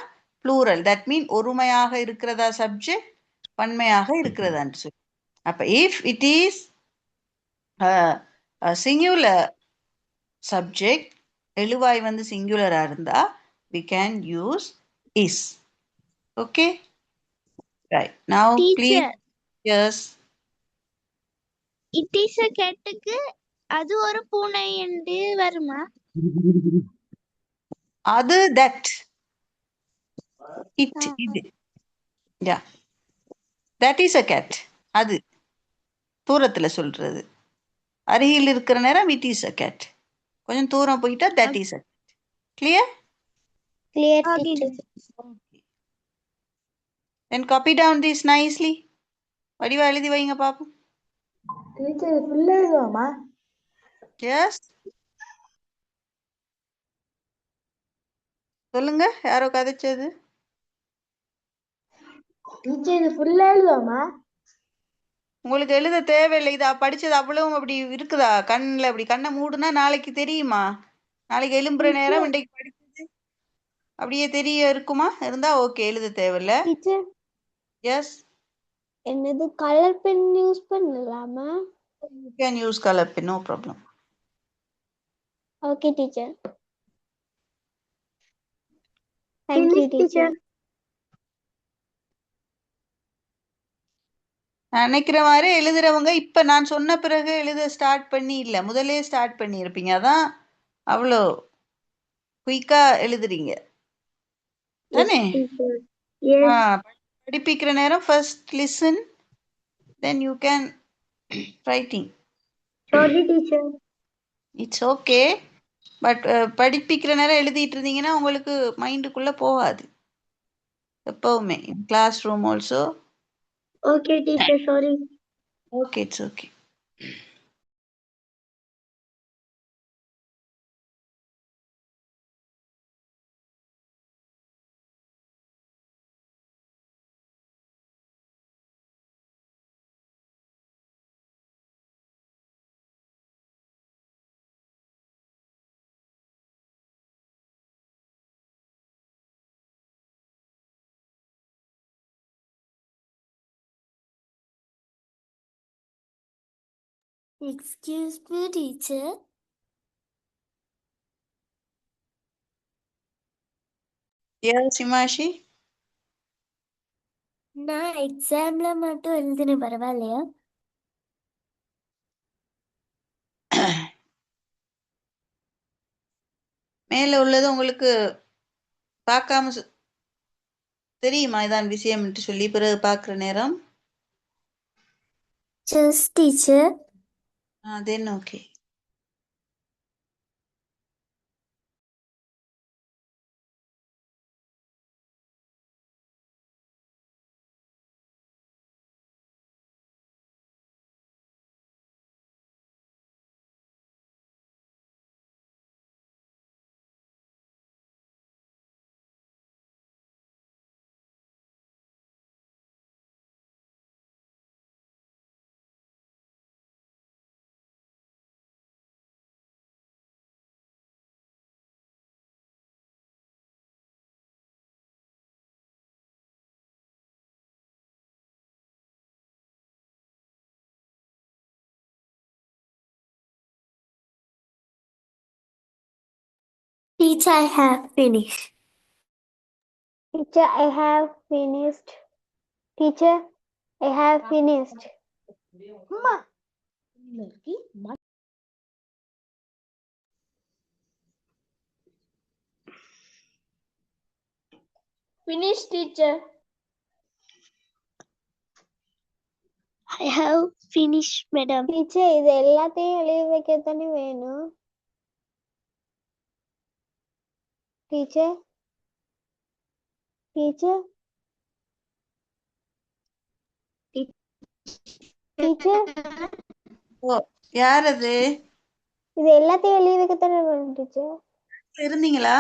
ப்ளூரல், தட் மீன் ஒருமையாக இருக்கிறதா சப்ஜெக்ட், பன்மையாக இருக்கிறதான்னு சொல்லி. அப்ப if it is singular subject, எழுவாய் வந்து சிங்குலரா இருந்தா we can use is. Okay, right. Now please, yes,
it is a cat-க்கு அது ஒரு பூனை என்று வருமா?
அது that, it இது, yeah, that is a cat. அது தூரத்துல சொல்றது. அருகில் இருக்கிற நேரம் it is a cat. கொஞ்சம் தூரம் போயிட்டா that is a cat. Clear?
Clear, teacher.
Okay. Then copy down this nicely. வடிவா எழுதி வைங்க பாப்போம்.
டீச்சர் ஃபுல்லா எழுதுவாமா?
Yes. சொல்லுங்க, யாரோ கதைச்சது?
டீச்சர் இது ஃபுல்லா எழுதுவாமா?
உங்களுக்கு எழுத தேவையில்லை. இதா படிச்சது அவ்வளவும் அப்படி இருக்குதா? கண்ணுல அப்படி கண்ணை மூடுனா நாளைக்கு தெரியுமா? நாளைக்கு எழும்புற நேரம் இன்றைக்கு படிச்சது அப்படியே தெரிய இருக்குமா? இருந்தா ஓகே, எழுத தேவையில்ல.
Teacher,
yes.
என்னது கலர் பென் யூஸ் பண்ணலாமா?
You can use color pen, no problem.
Okay, teacher. Thank you, teacher.
நினைக்கிற மாதிரி எழுதுறவங்க இப்ப நான் சொன்ன பிறகு எழுத ஸ்டார்ட் பண்ணி இல்ல முதலே ஸ்டார்ட் பண்ணி இருப்பீங்க. அதான் அவ்வளோ குயிக்கா எழுதுறீங்க தானே? படிப்பிக்கிற நேரம் first listen, then you can writing.
Sorry, teacher.
It's okay. But படிப்பிக்கிற நேரம் எழுதிட்டு இருந்தீங்கன்னா உங்களுக்கு மைண்டுக்குள்ள போகாது எப்பவுமே. Class room also.
Okay, teacher. Sorry.
Okay, it's okay.
Excuse me, teacher.
Yes, Himashi.
நான் எக்ஸாம்ல மட்டும் எழுதினேன், பரவாயில்லையா?
மேல உள்ளது உங்களுக்கு பார்க்காம தெரியுமா இதான் விஷயம் என்று சொல்லி பிறகு பார்க்குற நேரம்?
Just teacher.
Then okay.
Teacher, I have finished.
Teacher, I have finished. Teacher, I have finished. Finish, teacher. I have finished, madam. Teacher, இது எல்லாத்தையும் எழுதி வைக்கத்தானே வேணும். Teacher. Teacher. Teacher.
ஓ, யார் அது?
இது எல்லாத்தையும் எழுதி வைக்கத்தானே வேணும், teacher.
இருந்தீங்களா?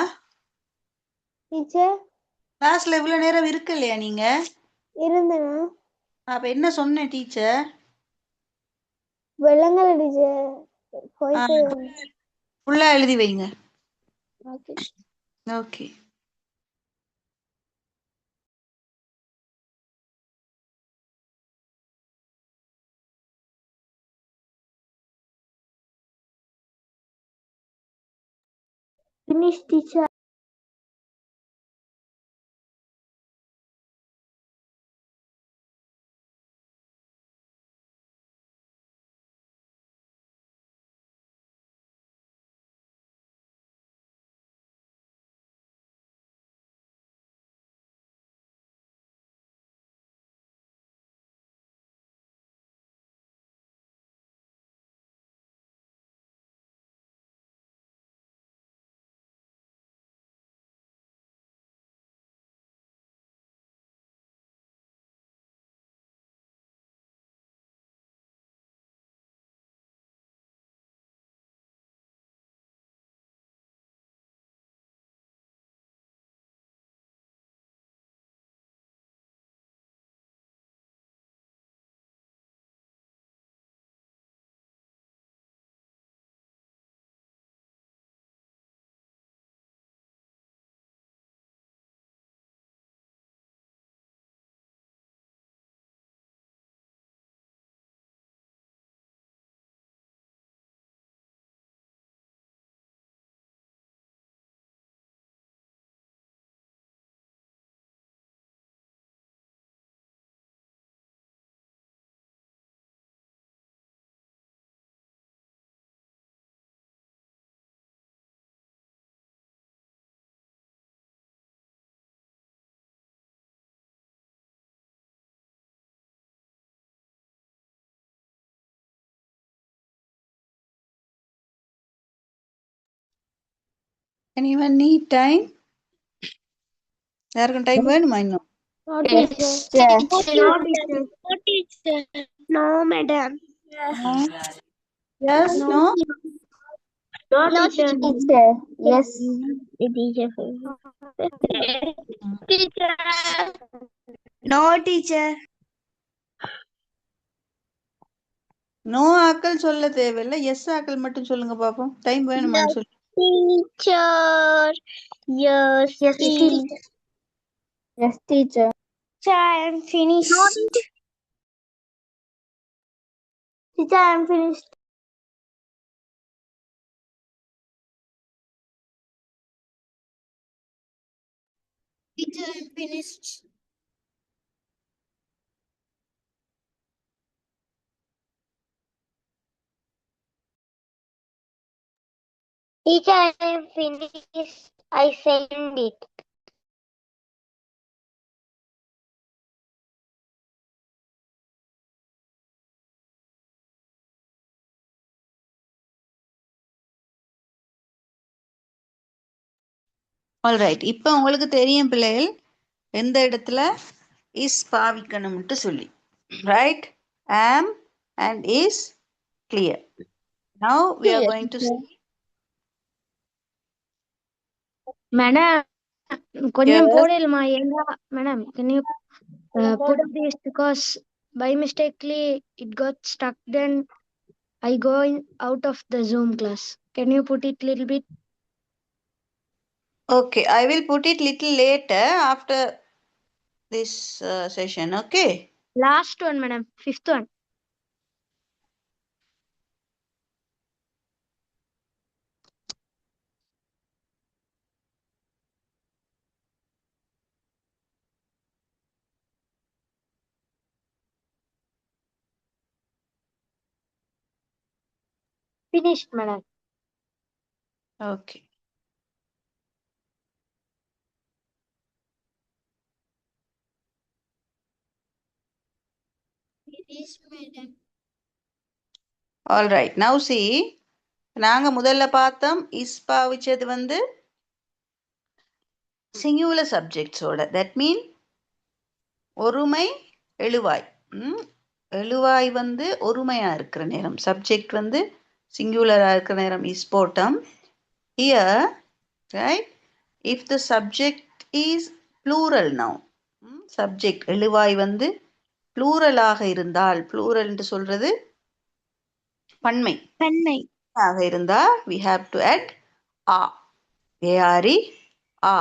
Teacher.
கிளாஸ்ல இவ்வளவு நேரம் இருக்கு இல்லையா நீங்க?
இருந்தேனா?
அப்ப என்ன சொன்னேன் டீச்சர்?
வெள்ளங்கல டீச்சர். போயிட்டு
ஃபுல்லா எழுதி வைங்க.
Okay.
Okay.
Finish, teacher.
anyone need time? யாருக்கும் டைம் வேணுமா இன்னும்?
No, madam.
Yes, no?
No, teacher. Yes. Teacher. No, teacher.
No ஆக்கள் சொல்ல தேவையில்லை, எஸ் ஆக்கள் மட்டும் சொல்லுங்க பாப்போம். டைம் வேணுமான்னு சொல்லு.
Teacher. Yes, teacher.
Yes, teacher.
Teacher, I am finished. Teacher, I am finished. Teacher, I am finished. Teacher, I am finished. I sent it.
Alright, இப்போ உங்களுக்கு தெரியும் பிள்ளைகள் எந்த இடத்துல இஸ் பாவிக்கணும்ட்டு சொல்லி. Right, am and is clear. Now we are going to see.
Madam, கொஞ்சம் போடலுமா? ஏன்னா madam, can you put this because by mistakenly it got stuck, then I go out of the Zoom class. Can you put it little bit?
Okay, I will put it little later after this session, okay?
Last one, madam, fifth one. Finished, madam.
Okay.
Finished, madam.
All right, now see, நாங்க முதல்ல பார்த்தோம் is பாவிச்சது வந்து singular சப்ஜெக்ட்ஸோட. That mean ஒருமை எழுவாய். எழுவாய் வந்து ஒருமையா இருக்கிற நேரம், சப்ஜெக்ட் வந்து சிங்குலரா இருக்கிற நேரம் இஸ் போட்டோம். Here right, if the subject is plural noun, subject எழுவாய் வந்து ப்ளூரலாக இருந்தால், ப்ளூரல் என்று சொல்றது பன்மை ஆக இருந்தா we have to add a, are, a,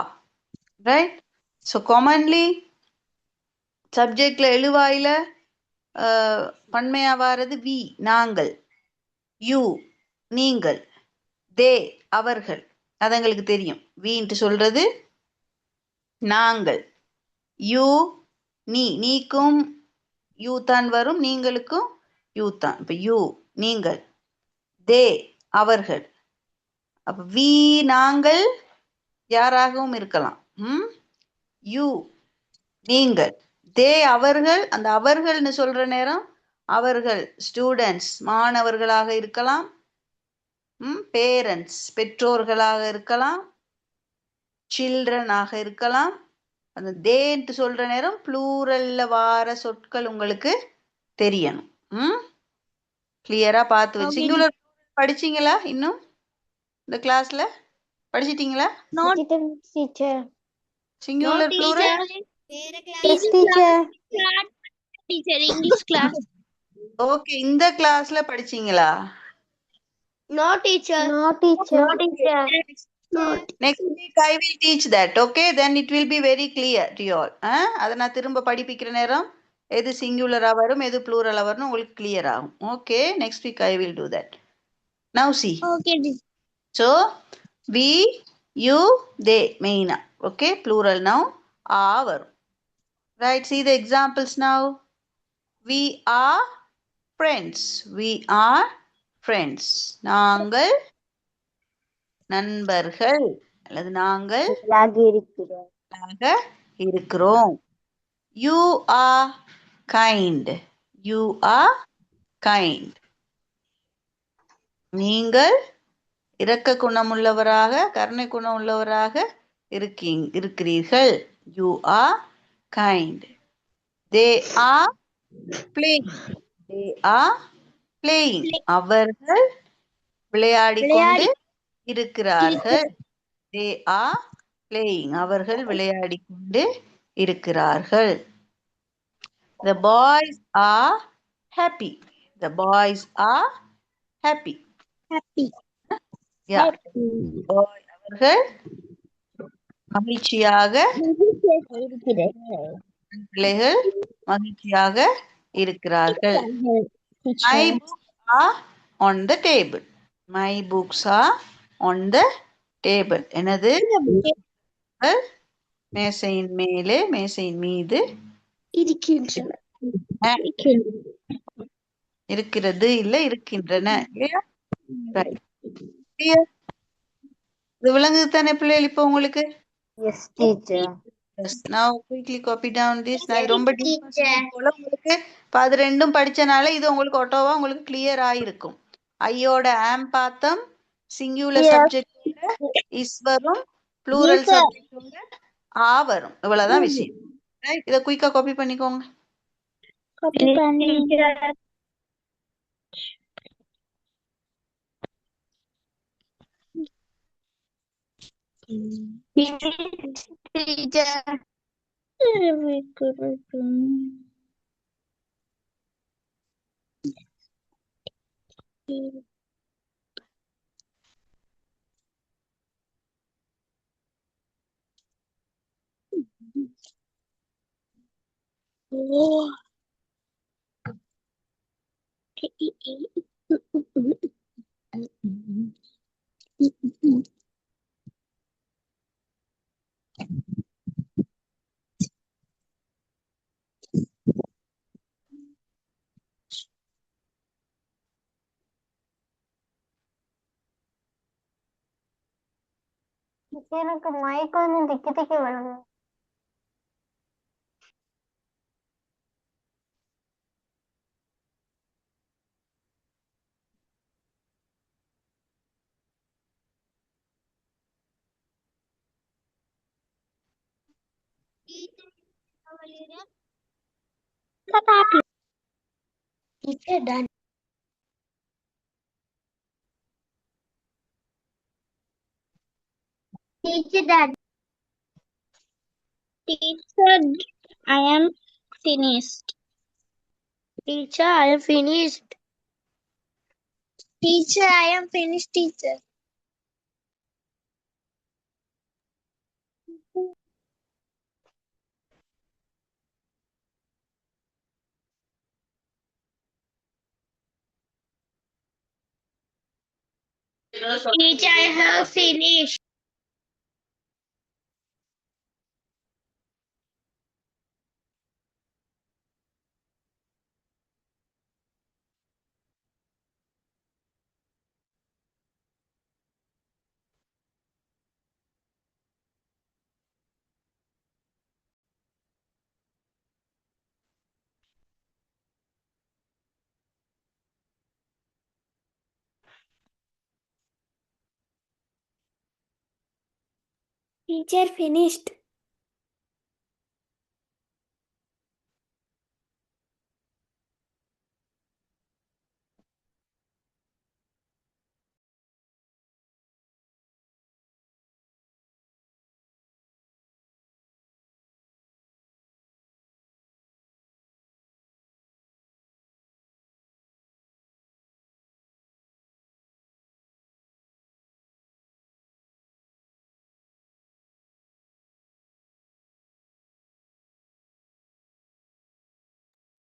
right? So commonly சப்ஜெக்ட்ல எழுவாயில பன்மையா வாரது வி, நாங்கள், யூ, நீங்கள், தே, அவர்கள். அது எங்களுக்கு தெரியும். வின்ட்டு சொல்றது நாங்கள், யூ, நீ, நீக்கும் யூ தான் வரும், நீங்களுக்கும் யூ தான். இப்ப யூ நீங்கள், தே அவர்கள். அப்ப வி நாங்கள் யாராகவும் இருக்கலாம். யூ நீங்கள், தே அவர்கள். அந்த அவர்கள்னு சொல்ற நேரம் அவர்கள் ஸ்டூடெண்ட்ஸ் மாணவர்களாக இருக்கலாம், பேரண்ட்ஸ் பெற்றோர்களாக இருக்கலாம், சில்ட்ரனாக இருக்கலாம். அந்த தேன்ட்டு சொல்ற நேரம் ப்ளூரல்ல வார சொற்கள் உங்களுக்கு தெரியணும். கிளியரா பார்த்து வச்சு. சிங்குலர் படிச்சீங்களா? இன்னும் இந்த கிளாஸ்ல படிச்சிட்டீங்களா? Singular plural
Teacher, English class.
ஓகே, இந்த கிளாஸ்ல படிச்சீங்களா?
No, teacher. No, teacher. No, teacher.
Next week I will teach that. Okay, then it will be very clear to you all. அதை நான் திரும்ப படிப்பிக்கிற நேரம் எது சிங்குலரா வரும் எது ப்ளூரலா வரும் உங்களுக்கு கிளியர் ஆகும். Okay, next week I will do that. Now see.
Okay.
So we, you, they மெயினா. Okay, plural now ஆ வரும். Right, see the examples now. We are friends. We are friends. நாங்கள் நண்பர்கள் அல்லது நாங்கள் இருக்கிறோம். You are kind. You are kind. நீங்கள் இரக்க குணமுள்ளவராக கருணை குணம் உள்ளவராக இருக்கிறீர்கள். You are kind. They are playing. They are playing. அவர்கள் விளையாடிக் கொண்டு இருக்கிறார்கள். They are playing. அவர்கள் விளையாடிக் கொண்டு இருக்கிறார்கள். The boys are happy. The boys are happy. Yeah. அவர்கள் மகிழ்ச்சியாக பிள்ளைகள் மகிழ்ச்சியாக இருக்கிறார்கள். My books are on the table. My books are on the table. எனது மேசையின் மேலே மேசையின் மீது இருக்கிறது இல்ல இருக்கின்றன இல்லையா? இது விளங்குது தானே பிள்ளைகள் இப்போ உங்களுக்கு?
Yes, teacher.
Yes. Now quickly copy down this. நான் ரொம்ப போல உங்களுக்கு அது ரெண்டும் படிச்சனால இது உங்களுக்கு ஆட்டோவா உங்களுக்கு கிளியர் ஆயிருக்கும். ஐயோட ஆம் பார்த்தம் சிங்குலர் சப்ஜெக்டோட இஸ் வரும், ப்ளூரல் சப்ஜெக்டோட ஆ வரும். இவ்வளவுதான் விஷயம். இத குயிக்கா காப்பி பண்ணிக்கோங்க.
Copy பண்ணி teacher. Very good. Oh. எனக்கு மைக் வந்து திக்கி திக்கி வருது. Teacher done. Teacher done. Teacher, I am finished. Teacher, I am finished. Teacher, I am finished, teacher. Teacher, I have finished. Teacher finished.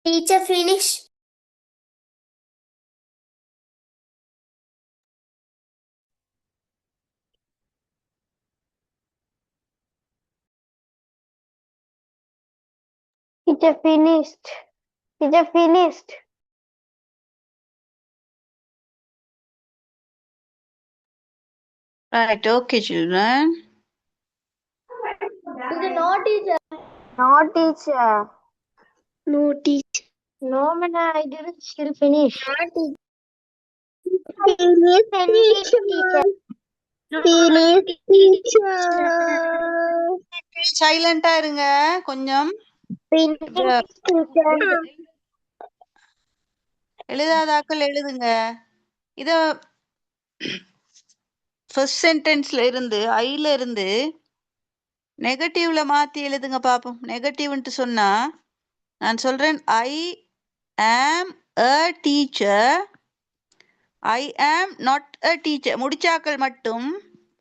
Teacher finished. Teacher finished. Teacher finished.
Right, okay children.
No, teacher. No, teacher. No, teacher.
No, man, I didn't still finish.
No, teacher.
சைலண்டா இருங்க கொஞ்சம். எழுதாதாக்கள் எழுதுங்க. இத first சென்டென்ஸ்ல இருந்து ஐல இருந்து நெகட்டிவ்ல மாத்தி எழுதுங்க பாப்போம். நெகட்டிவ்ன்ட்டு சொன்னா நான் சொல்றேன் ஐ ஆம் அ teacher, I am not a teacher. முடிச்சாக்கள் மட்டும்,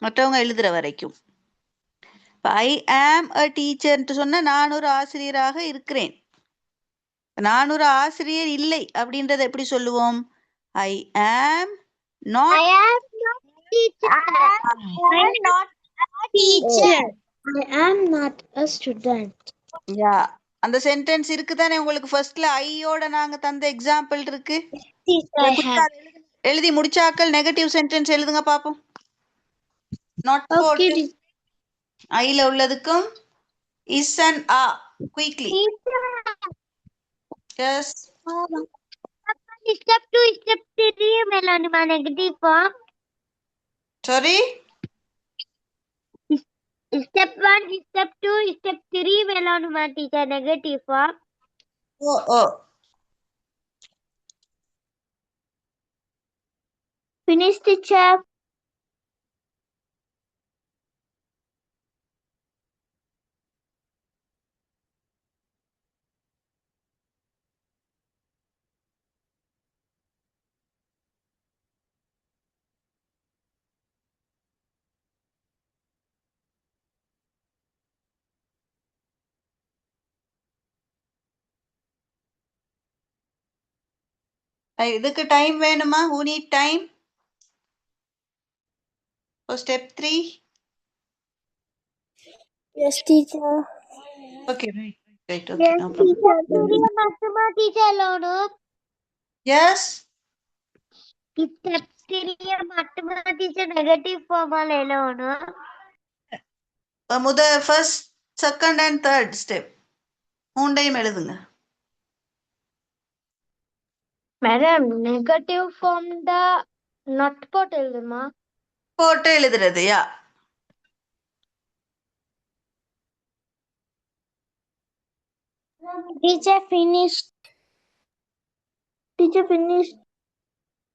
மற்றவங்க எழுதுற வரைக்கும். ஐ ஆம் அ டீச்சர்ன்ட்டு சொன்னா நான் ஒரு ஆசிரியராக இருக்கிறேன். நான் ஒரு ஆசிரியர் இல்லை அப்படின்றத எப்படி சொல்லுவோம்? ஐ ஆம் நாட் யா. அந்த சென்டென்ஸ் இருக்குதானே உங்களுக்கு? ஃபர்ஸ்ட்ல ஐயோட நாங்க தந்த எக்ஸாம்பிள் இருக்கு. எழுதி முடிச்சாக்கள் நெகட்டிவ் சென்டென்ஸ் எழுதுங்க பாப்போம். நாட் போட்டு ஐல உள்ளதுக்கும் இஸ் அண்ட் ஆ quickly. Yes.
Step 2, step 3 melanoma negative form.
Sorry?
Step 1, step 2, step 3 melanoma teacher negative form.
Oh.
Finish teacher.
இதுக்கு டைம் வேணுமா? Who need time? For step 3?
Yes, teacher.
Okay, right. Okay, no problem.
Teacher alone.
Yes?
Step 3 teacher negative form alone.
முத first, second and third step மூண்டையும் எழுதுங்க.
Madam negative form தான் not போட்டு எழுதுமா?
போட்டு எழுதுறது. யா.
Teacher finished.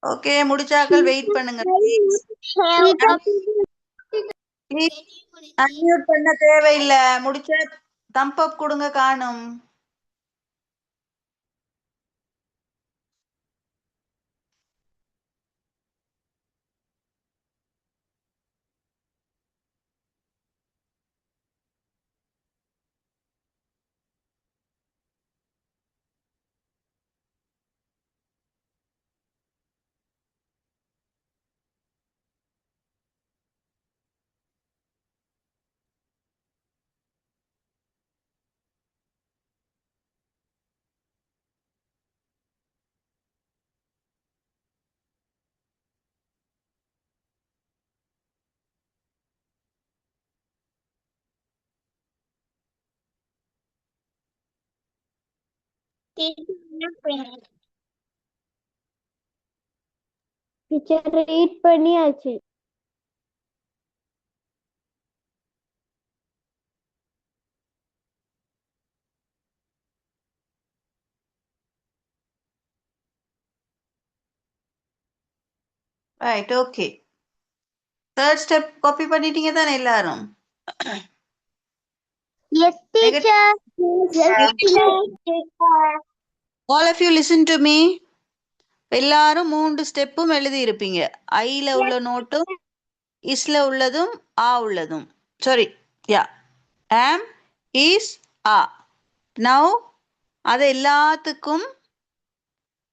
Okay, முடிச்சாக்கள் wait பண்ணுங்க. Unmute பண்ண தேவையில்லை. முடிச்சா தம்ப் அப் கொடுங்க காணும்.
Teacher read பண்ணியாச்சு.
Right, okay. Third step copy பண்ணிட்டீங்க தானே எல்லாரும்?
Yes, teacher.
All of you listen to me. எல்லாரும் 3 ஸ்டெப்பும் எழுதி இருப்பீங்க. ஐல உள்ள நோட்டும், இஸ்ல உள்ளதும், ஆ உள்ளதும். சாரி, யா. ஆம், இஸ், ஆ. நவ் அது எல்லாத்துக்கும்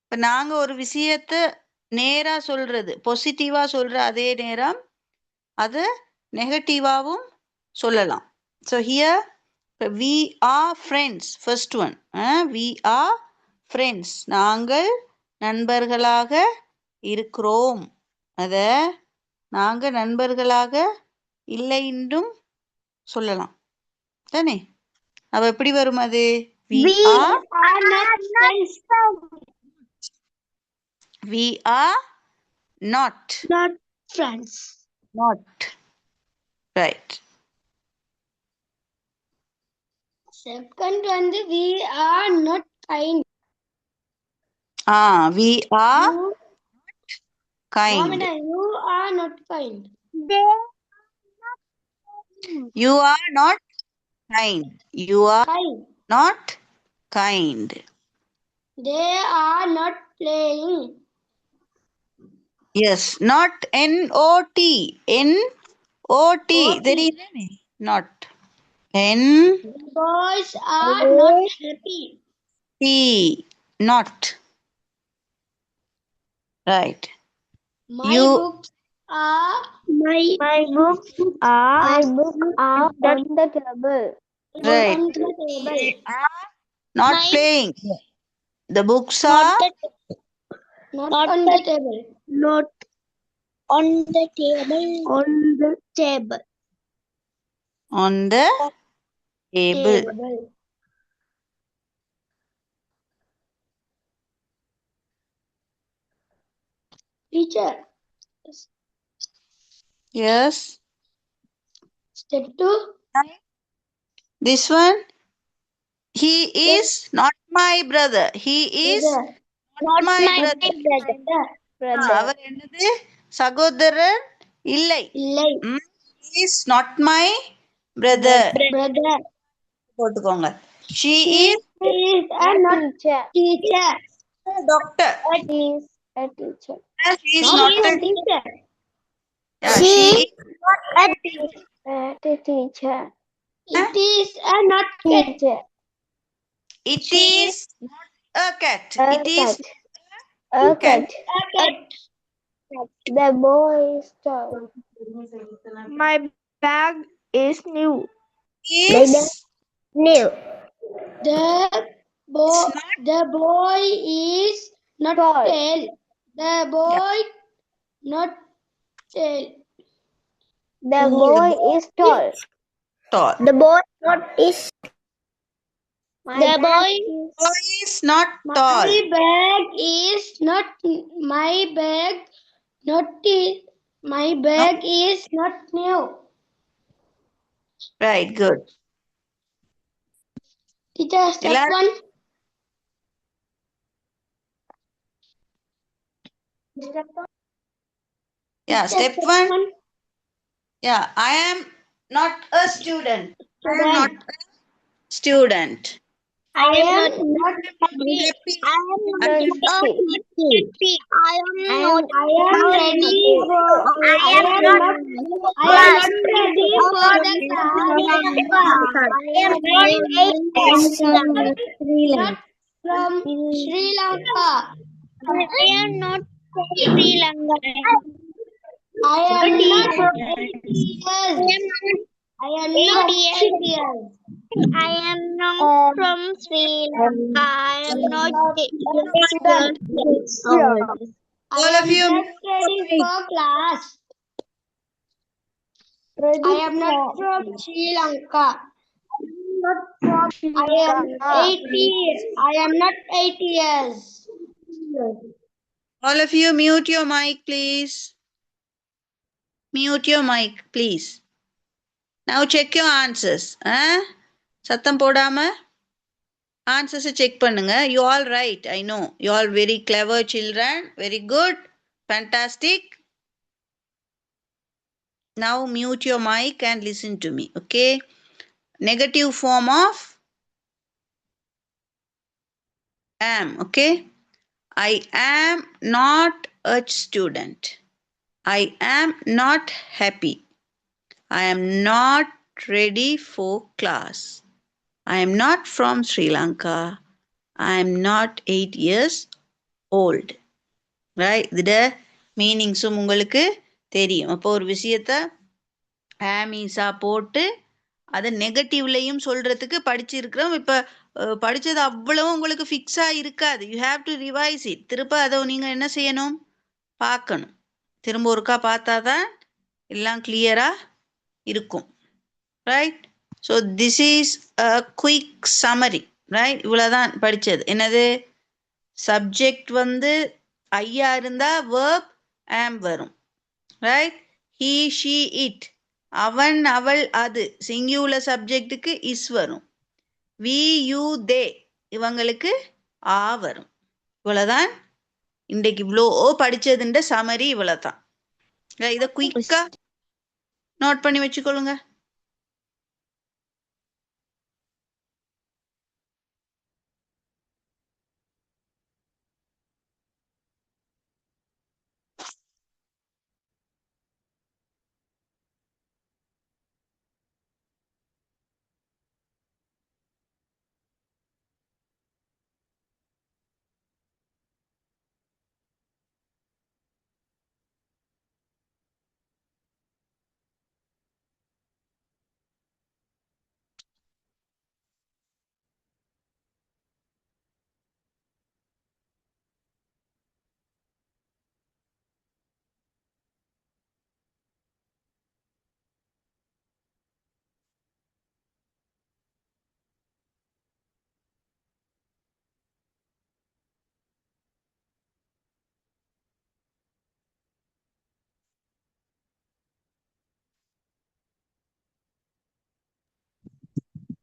இப்போ நாங்க ஒரு விஷயத்தை நேரா சொல்றது, பாசிட்டிவா சொல்ற அதே நேரம் அது நெகட்டிவாவும் சொல்லலாம். So here we are friends. First one, we are friends. நாங்கள் நண்பர்களாக இருக்கிறோம். அத நாங்க நண்பர்களாக இல்லை என்றும் சொல்லலாம் தானே? அப்ப எப்படி வரும் அது? we are not Not.
Not friends.
Not. Right.
Second one, we are not kind.
We are
You,
kind.
Mamina, you are not kind.
You are not kind. You are
Kind.
not kind.
They are not playing.
Yes, not N-O-T. N-O-T. தெரியுதானே? Not. N-T.
The boys are not happy.
Not. Right.
My
You-
books are
My books are on the table.
Right.
on the table.
They are not
My-
playing. The books
Not
are
Not on the table. Not on the table. On the table.
on the table.
Teacher,
Yes.
step 2.
This one. He is not my brother. He is not my brother. அவர் என்னது சகோதரர் இல்லை.
இல்லை.
He is not my brother.
Brother.
போட்டுக்கோங்க. She is
a not teacher.
a doctor.
Is a teacher.
She is not a
teacher.
Yeah, she is
A teacher.
It is a not cat.
Teacher.
It is not a cat.
A
It is
A cat.
A cat.
The boy is tall. My bag is new.
is
New.
The boy is not
Tall.
tall. The boy not tall.
The boy is tall.
tall.
The boy not is.
The boy.
Boy is not tall.
My bag is not. My bag not. My bag is not new.
Right, good.
Teacher, step
Ela-
1.
Yeah, step 1. Yeah, I am not a student. I am not a student.
I am not happy.
Happy.
I am not
happy.
happy. I am not. I am ready for.
I am not.
I am not ready for the class. I am not from Sri Lanka. I am not from Sri Lanka. I am not I am not from Sri Lanka. I am not
All of you.
ready for class. I am not from Sri Lanka. I am 8 years. I am not 8 years.
All of you mute your mic, please. Mute your mic, please. Now check your answers. சத்தம் போடாம answers check பண்ணுங்க. You all right, I know. You all very clever children. Very good. Fantastic. Now mute your mic and listen to me, okay? Negative form of am, okay? I am not a student. I am not happy. I am not ready for class. I am not from Sri Lanka. I am not 8 years old. Right? இதோட மீனிங்ஸும் உங்களுக்கு தெரியும். அப்போ ஒரு விஷயத்த ஆமீஸா போட்டு அதை நெகட்டிவ்லையும் சொல்றதுக்கு படிச்சிருக்கிறோம். இப்போ படித்தது அவ்வளவும் உங்களுக்கு ஃபிக்ஸாக இருக்காது. You have to revise it. திரும்ப அதை நீங்கள் என்ன செய்யணும்? பார்க்கணும். திரும்ப ஒருக்கா பார்த்தா தான் எல்லாம் கிளியராக இருக்கும். Right? So this is a quick summary. Right? இவ்வளோதான் படித்தது. என்னது? சப்ஜெக்ட் வந்து ஐயா இருந்தால் வேர்ப் am வரும். Right? He, she, it. அவன், அவள், அது. சிங்குலர் சப்ஜெக்ட்டுக்கு is வரும். we, you, they. இவங்களுக்கு ஆ வரும். இவ்வளவுதான் இன்றைக்கு இவ்வளோ படிச்சதுன்ற சமரி இவ்வளவுதான். இதை குயிக்கா நோட் பண்ணி வச்சுக்கொள்ளுங்க.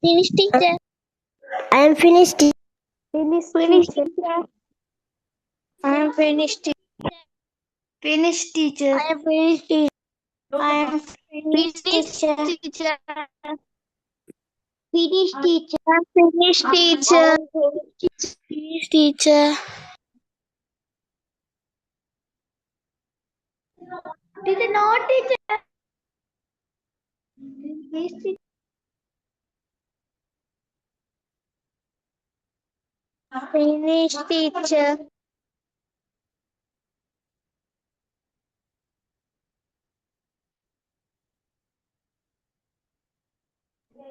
Finish, teacher. I am finished. Finish, teacher.
I am finished.
Finish, teacher. I am finished. I am finished, teacher. Finish, teacher. I am finished, teacher. Finish, teacher. Teacher, no, teacher. Finish, teacher. Finish, teacher.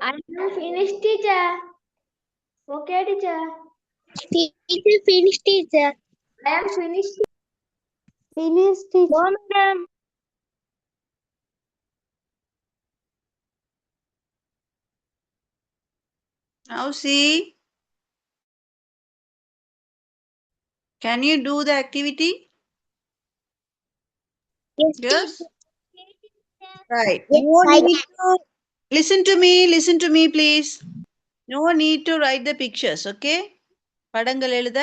I am finished, teacher. Okay, teacher. Teacher, finish, teacher. I am finished. Finish, teacher. No, madam.
Now see, can you do the activity? Yes. Right. No need to listen to me please. No need to write the pictures, okay? படங்கள் எழுத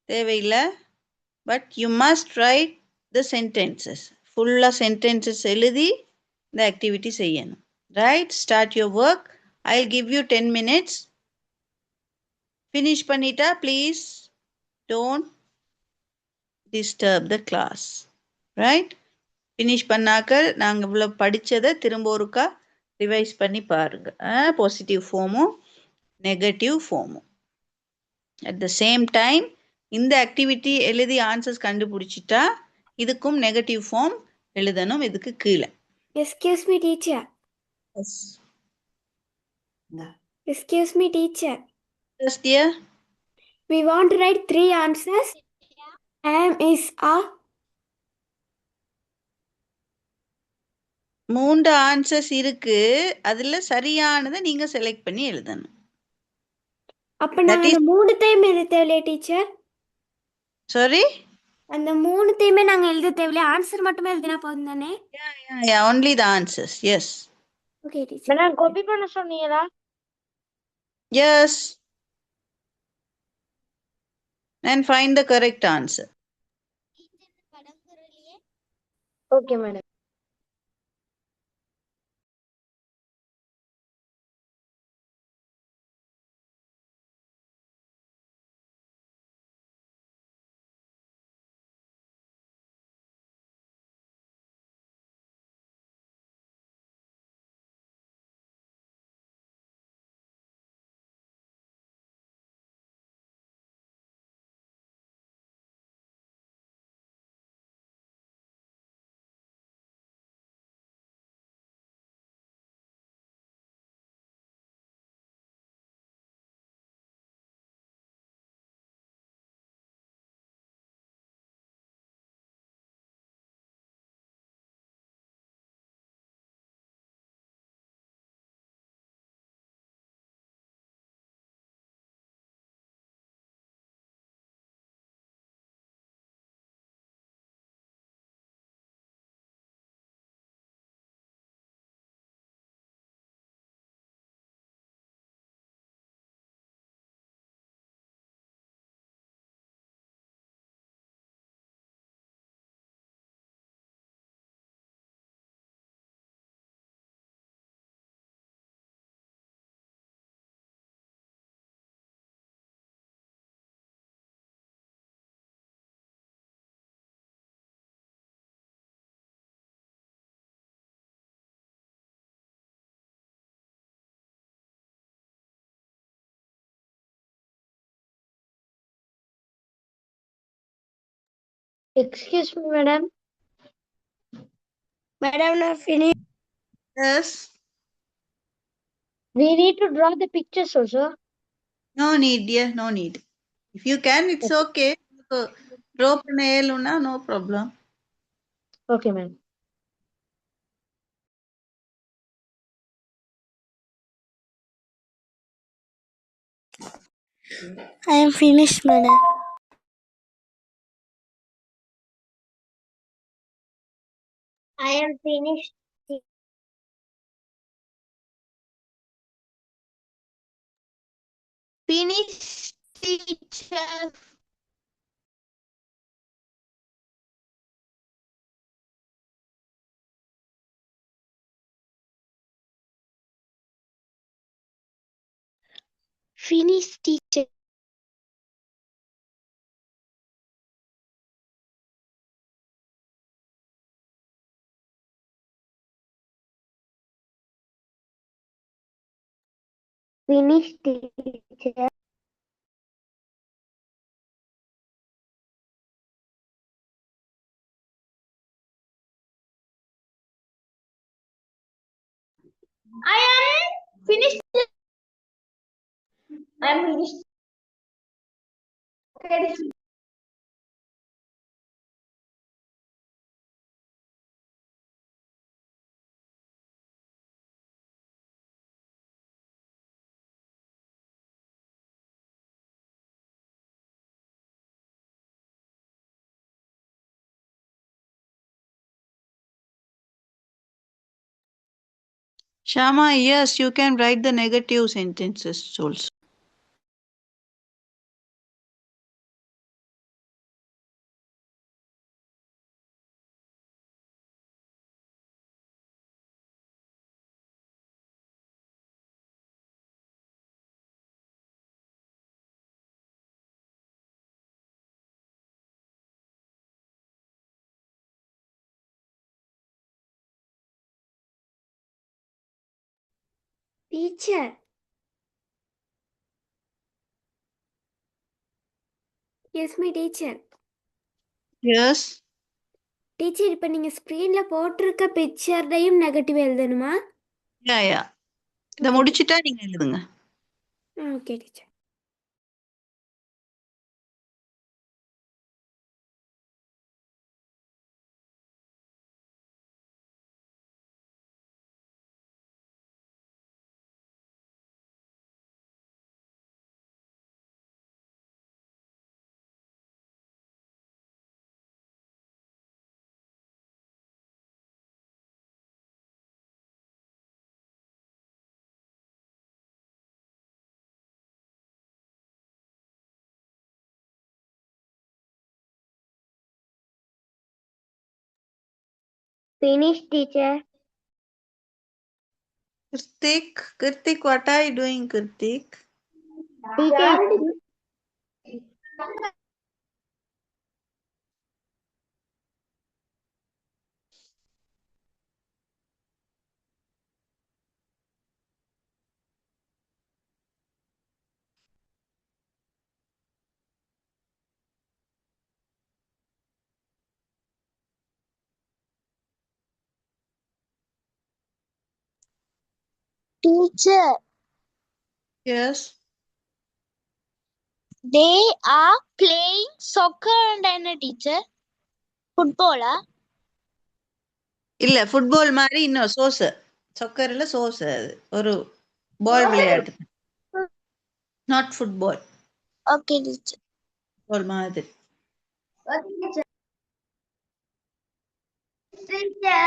தேவையில்லை. But you must write the sentences. Full sentences எழுதி இந்த activity செய்யணும். Right? Start your work. I'll give you 10 minutes. Finish பண்ணிட்டா please don't disturb the class. Right? Finish பண்ணாக்க நாங்கள் இவ்வளோ படித்ததை திரும்ப ஒருக்கா ரிவைஸ் பண்ணி பாருங்க. பாசிட்டிவ் ஃபார்மும் நெகட்டிவ் ஃபார்மும். அட் த சேம் டைம் இந்த ஆக்டிவிட்டி எழுதி ஆன்சர்ஸ் கண்டுபிடிச்சிட்டா இதுக்கும் நெகட்டிவ் ஃபார்ம் எழுதணும் இதுக்கு கீழே.
Excuse me, teacher. Excuse me, teacher.
Yes, dear.
We want to write 3 answers. Am, is, are.
3 answers இருக்கு. அதுல சரியானதை நீங்க செலக்ட் பண்ணி எழுதணும்.
அப்ப நாங்க அந்த 3த்தையும் எழுத தேவையில்லையா டீச்சர்?
சாரி,
அந்த 3த்தையுமே நாங்க எழுத தேவையில்லையா? ஆன்சர் மட்டுமே எழுதினா போதும் தானே?
yeah, only the answers. Yes.
Okay, teacher.
நான் காப்பி பண்ண சொன்னீங்களா?
Yes. And find the correct answer.
Okay, madam. Excuse me, madam.
Madam, not finished.
Yes.
We need to draw the pictures also.
No need, dear. No need. If you can, it's okay. Draw பண்ண no problem.
Okay, ma'am.
I am finished, madam. I am finished. Finished, teacher. Finished, teacher. Finished, teacher. I am finished. I am finished. Okay.
Shama, yes, you can write the negative sentences also.
Teacher. Yes, my teacher.
Yes.
Teacher இப்போ நீங்க ஸ்க்ரீன்ல போட்டிருக்க பிக்சர்டையும் negative எழுதணுமா?
Yeah, yeah. இதை முடிச்சிட்டா நீங்க எழுதுங்க.
Okay teacher. Finish, teacher.
Kirtik, what are you doing, Kirtik?
Teacher. Teacher,
Yes.
they are playing soccer and என்ன teacher? Football ஆ?
இல்ல football மாதிரி இன்னும் சோசு சொக்கர்ல சோசு அது ஒரு பால் விளையாட்டு. Not football.
Okay, teacher.
பால் மாதிரி.
Okay, teacher. Teacher.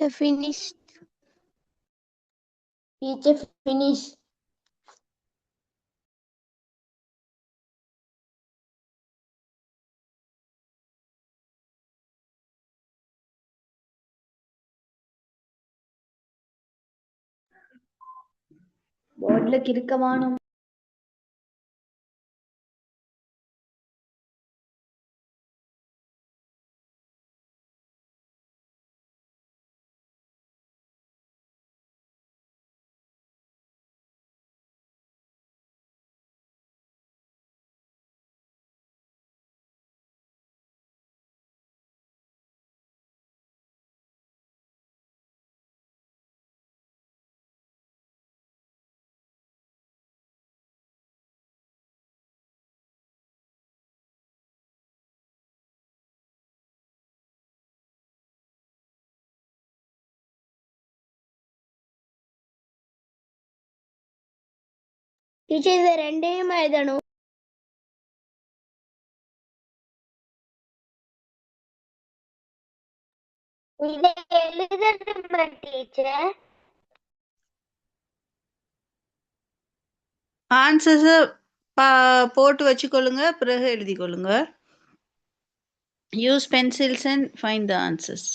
Finished. Teacher, finish.
போர்ட்ல கிறுக்கமானும்
Teacher, இது ரெண்டையும் எழுதணும். இதை எழுதணுமா டீச்சர்?
ஆன்சர்ஸ் போட்டு வச்சுக்கொள்ளுங்க, பிறகு எழுதிக்கொள்ளுங்க. Use pencils and find the answers.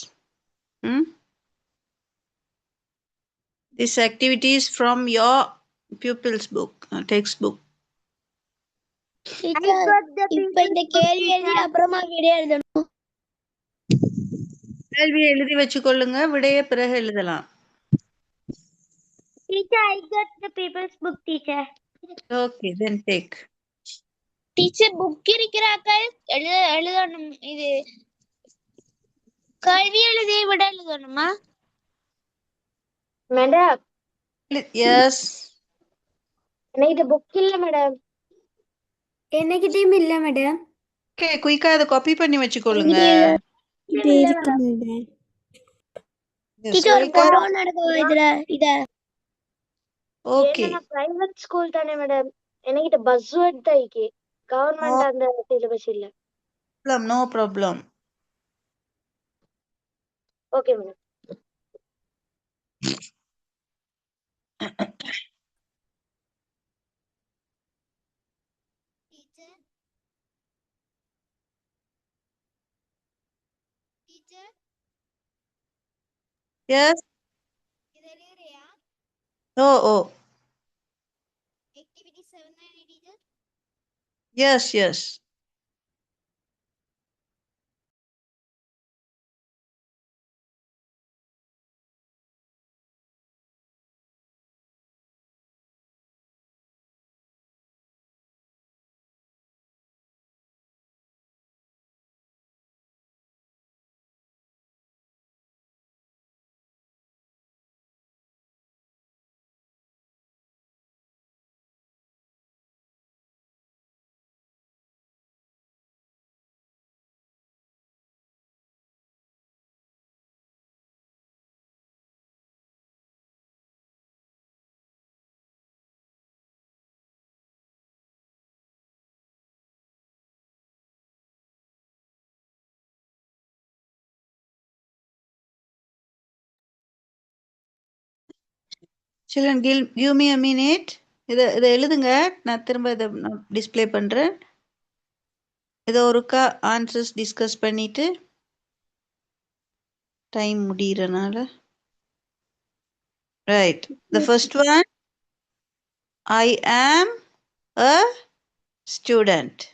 This activity is from your pupils book, textbook.
டீச்சர், இப்ப இந்த கேள்வி எழுதி அப்புறமா விடை எழுதணும்.
கேள்வியை எழுதி வச்சுக்கொள்ளுங்க, விடைய பிறகு எழுதலாம்.
Teacher, I got the people's book, teacher.
Okay, then take.
Teacher, book இருக்கிறாக்கள் எழுதணும். இது கல்வி எழுதி விட எழுதணுமா?
Madam
Yes.
எனக்கு புக் இல்ல மேடம்.
என்னகிட்டயும் இல்ல மேடம்.
Okay, குயிக்கா அதை காப்பி பண்ணி வச்சுக்கொள்ளுங்க.
இது இருக்கு மேடம்.
டீச்சர், போட்டோ நடக்கும் இதுல இத.
Okay.
ஏன்னா பிரைவேட் ஸ்கூல் தானே மேடம். என்கிட்ட பஸ்வர்ட் தான் இருக்கு. கவர்மெண்ட் அந்த சிலபஸ் இல்ல.
No problem.
Okay madam.
Yes. Oh.
Activity 7 teacher.
Yes. Children, give me a minute. இதை எழுதுங்க, நான் திரும்ப இதை டிஸ்பிளே பண்றேன். இதை ஒருக்கா ஆன்சர்ஸ் டிஸ்கஸ் பண்ணிட்டு time முடியறனால. Right. The first one, I am a student.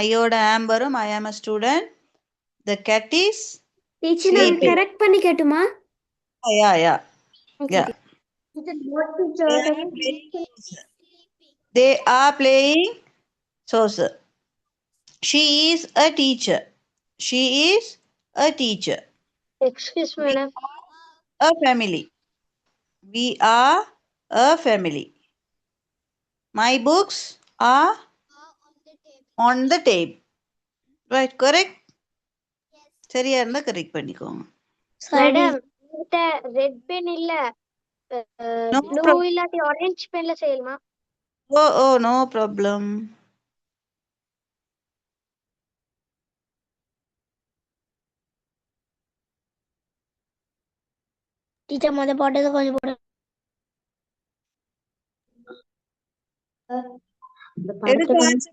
ஐயோட am வரும். I am a student. The cat is
teacher, நான்
sleeping.
கரெக்ட் பண்ணி கேட்டுமா?
Yeah. They are playing saucer. She is a teacher.
Excuse madam.
A family. We are a family. My books are on the table. Right, correct? சரியா இருந்தா correct பண்ணிக்கோங்க.
Madam என்கிட்ட red pen இல்ல.
No
blue
problem.
இல்லாட்டி orange பென்ல செய்யலாமா?
Oh, no problem.
Teacher, போட்டது கொஞ்சம் போடு.
எதுக்கு answer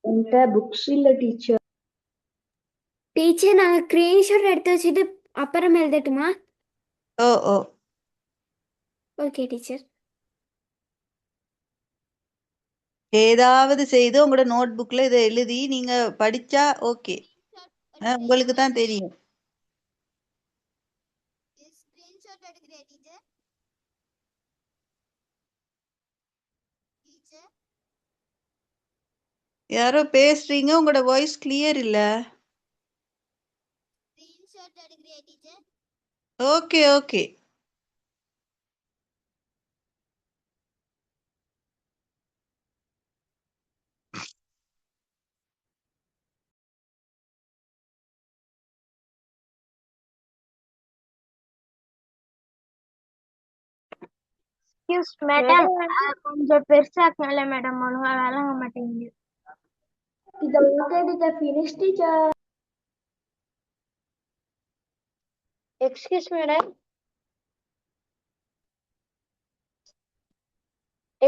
என்கிட்ட புக்ஸ் இல்ல டீச்சர்.
டீச்சர் நாங்க ஸ்கிரீன்ஷாட் எடுத்து வச்சுட்டு அப்புறம் எழுதட்டுமா?
ஓ ஓ
ஓகே டீச்சர்.
ஏதாவது செய்து உங்களோட நோட் புக்ல இதை எழுதி நீங்க படிச்சா ஓகே, உங்களுக்கு தான் தெரியும். யாரோ பேசுறீங்க, உங்களோட வாய்ஸ் கிளியர் இல்ல. ஓகே ஓகே
மேடம் கொஞ்சம் பெருசாக்கல மேடம், ஒழுங்கா விளங்க மாட்டேங்குது.
இது okay finish teacher.
Excuse madam,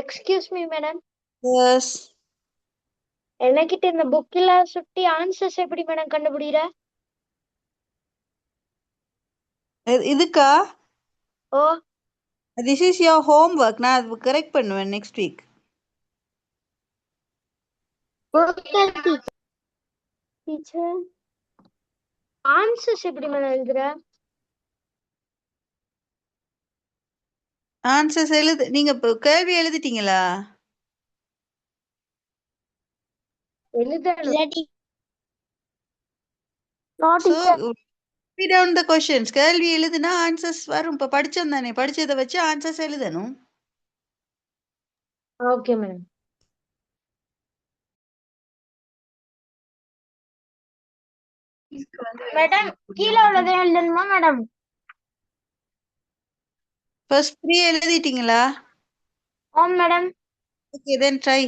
excuse me madam,
yes
எனக்கிட்ட இந்த புக்கில் சுட்டி ஆன்சர்ஸ் எப்படி மேடம் கண்டுபிடிக்கிற?
இதுக்கா?
Oh
this is your homework. நான் அது கரெக்ட் பண்ணுவேன் next week.
Okay teacher. Answers எப்படி மேடம் எழுதுற?
ஆன்சர்ஸ் நீங்க இப்போ கேள்வி எழுதிட்டீங்களா?
எழுதணும்.
So write down the questions. கேள்வி எழுதுனா ஆன்சர்ஸ் வரும். இப்ப படிச்சோம் தானே, படிச்சதை வச்சு ஆன்சர்ஸ் எழுதணும்.
Okay madam. மேடம் கீழே உள்ளதை எழுதணுமா மேடம்?
ஃபர்ஸ்ட் 3 எழுதிட்டீங்களா?
ஆம் madam.
Okay, then try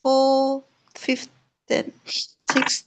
4, 5th, then 6th.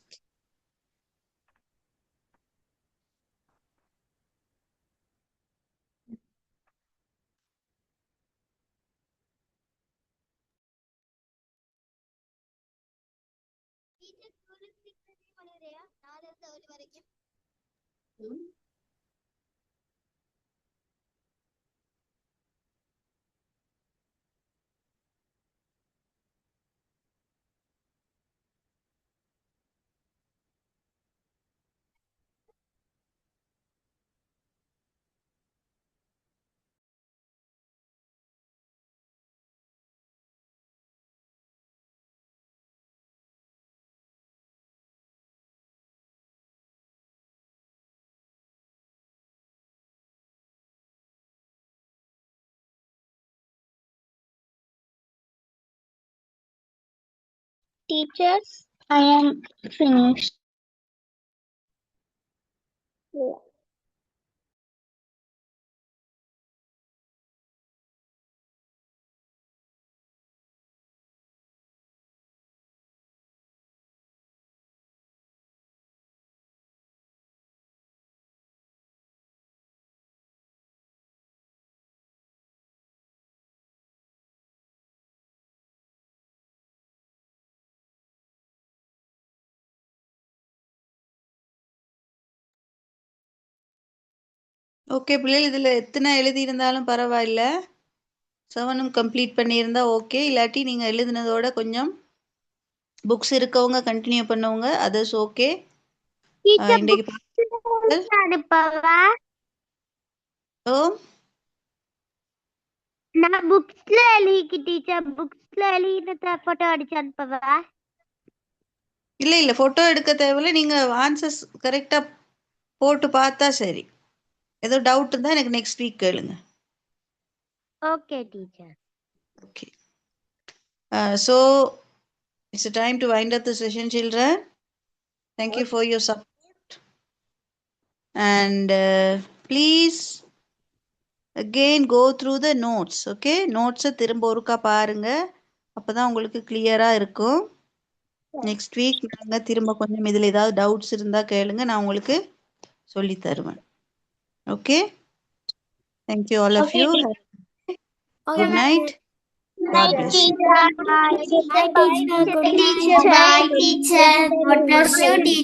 Teachers, I am finished.
Okay பிள்ளைகள், இதுல எத்தனை எழுதி இருந்தாலும் பரவாயில்ல. 7 கம்ப்ளீட் பண்ணியிருந்தா ஓகே. இல்லாட்டி நீங்க எழுதினதோட கொஞ்சம் புக்ஸ் இருக்கவங்க கண்டினியூ பண்ணவங்க, அதர்ஸ் ஓகே. இன்னைக்கு ஓ
நான் புக்ஸ்ல எழுதிக்கு டீச்சர், புக்ஸ்ல எழுதின போட்டோ அடிச்சு அனுப்பவா?
இல்ல போட்டோ எடுக்க தேவையில்ல. நீங்க ஆன்சர்ஸ் கரெக்டா போட்டு பார்த்தா சரி. ஏதோ டவுட் இருந்தா எனக்கு நெக்ஸ்ட் வீக் கேளுங்க.
Okay teacher.
Okay. So it's a time to wind up the session, children. Thank you for your support. And please again go through the notes. Okay, notes திரும்ப ஒருக்கா பாருங்க. அப்பதான் உங்களுக்கு கிளியரா இருக்கும். நெக்ஸ்ட் வீக் நாங்க திரும்ப கொஞ்சம் இதுல ஏதாவது டவுட்ஸ் இருந்தா கேளுங்க, நான் உங்களுக்கு சொல்லி தருவேன். Okay, thank you all of you. Good night. God bless you.
Hi, teacher. Good night.
Bye, teacher.
What bless you, teacher.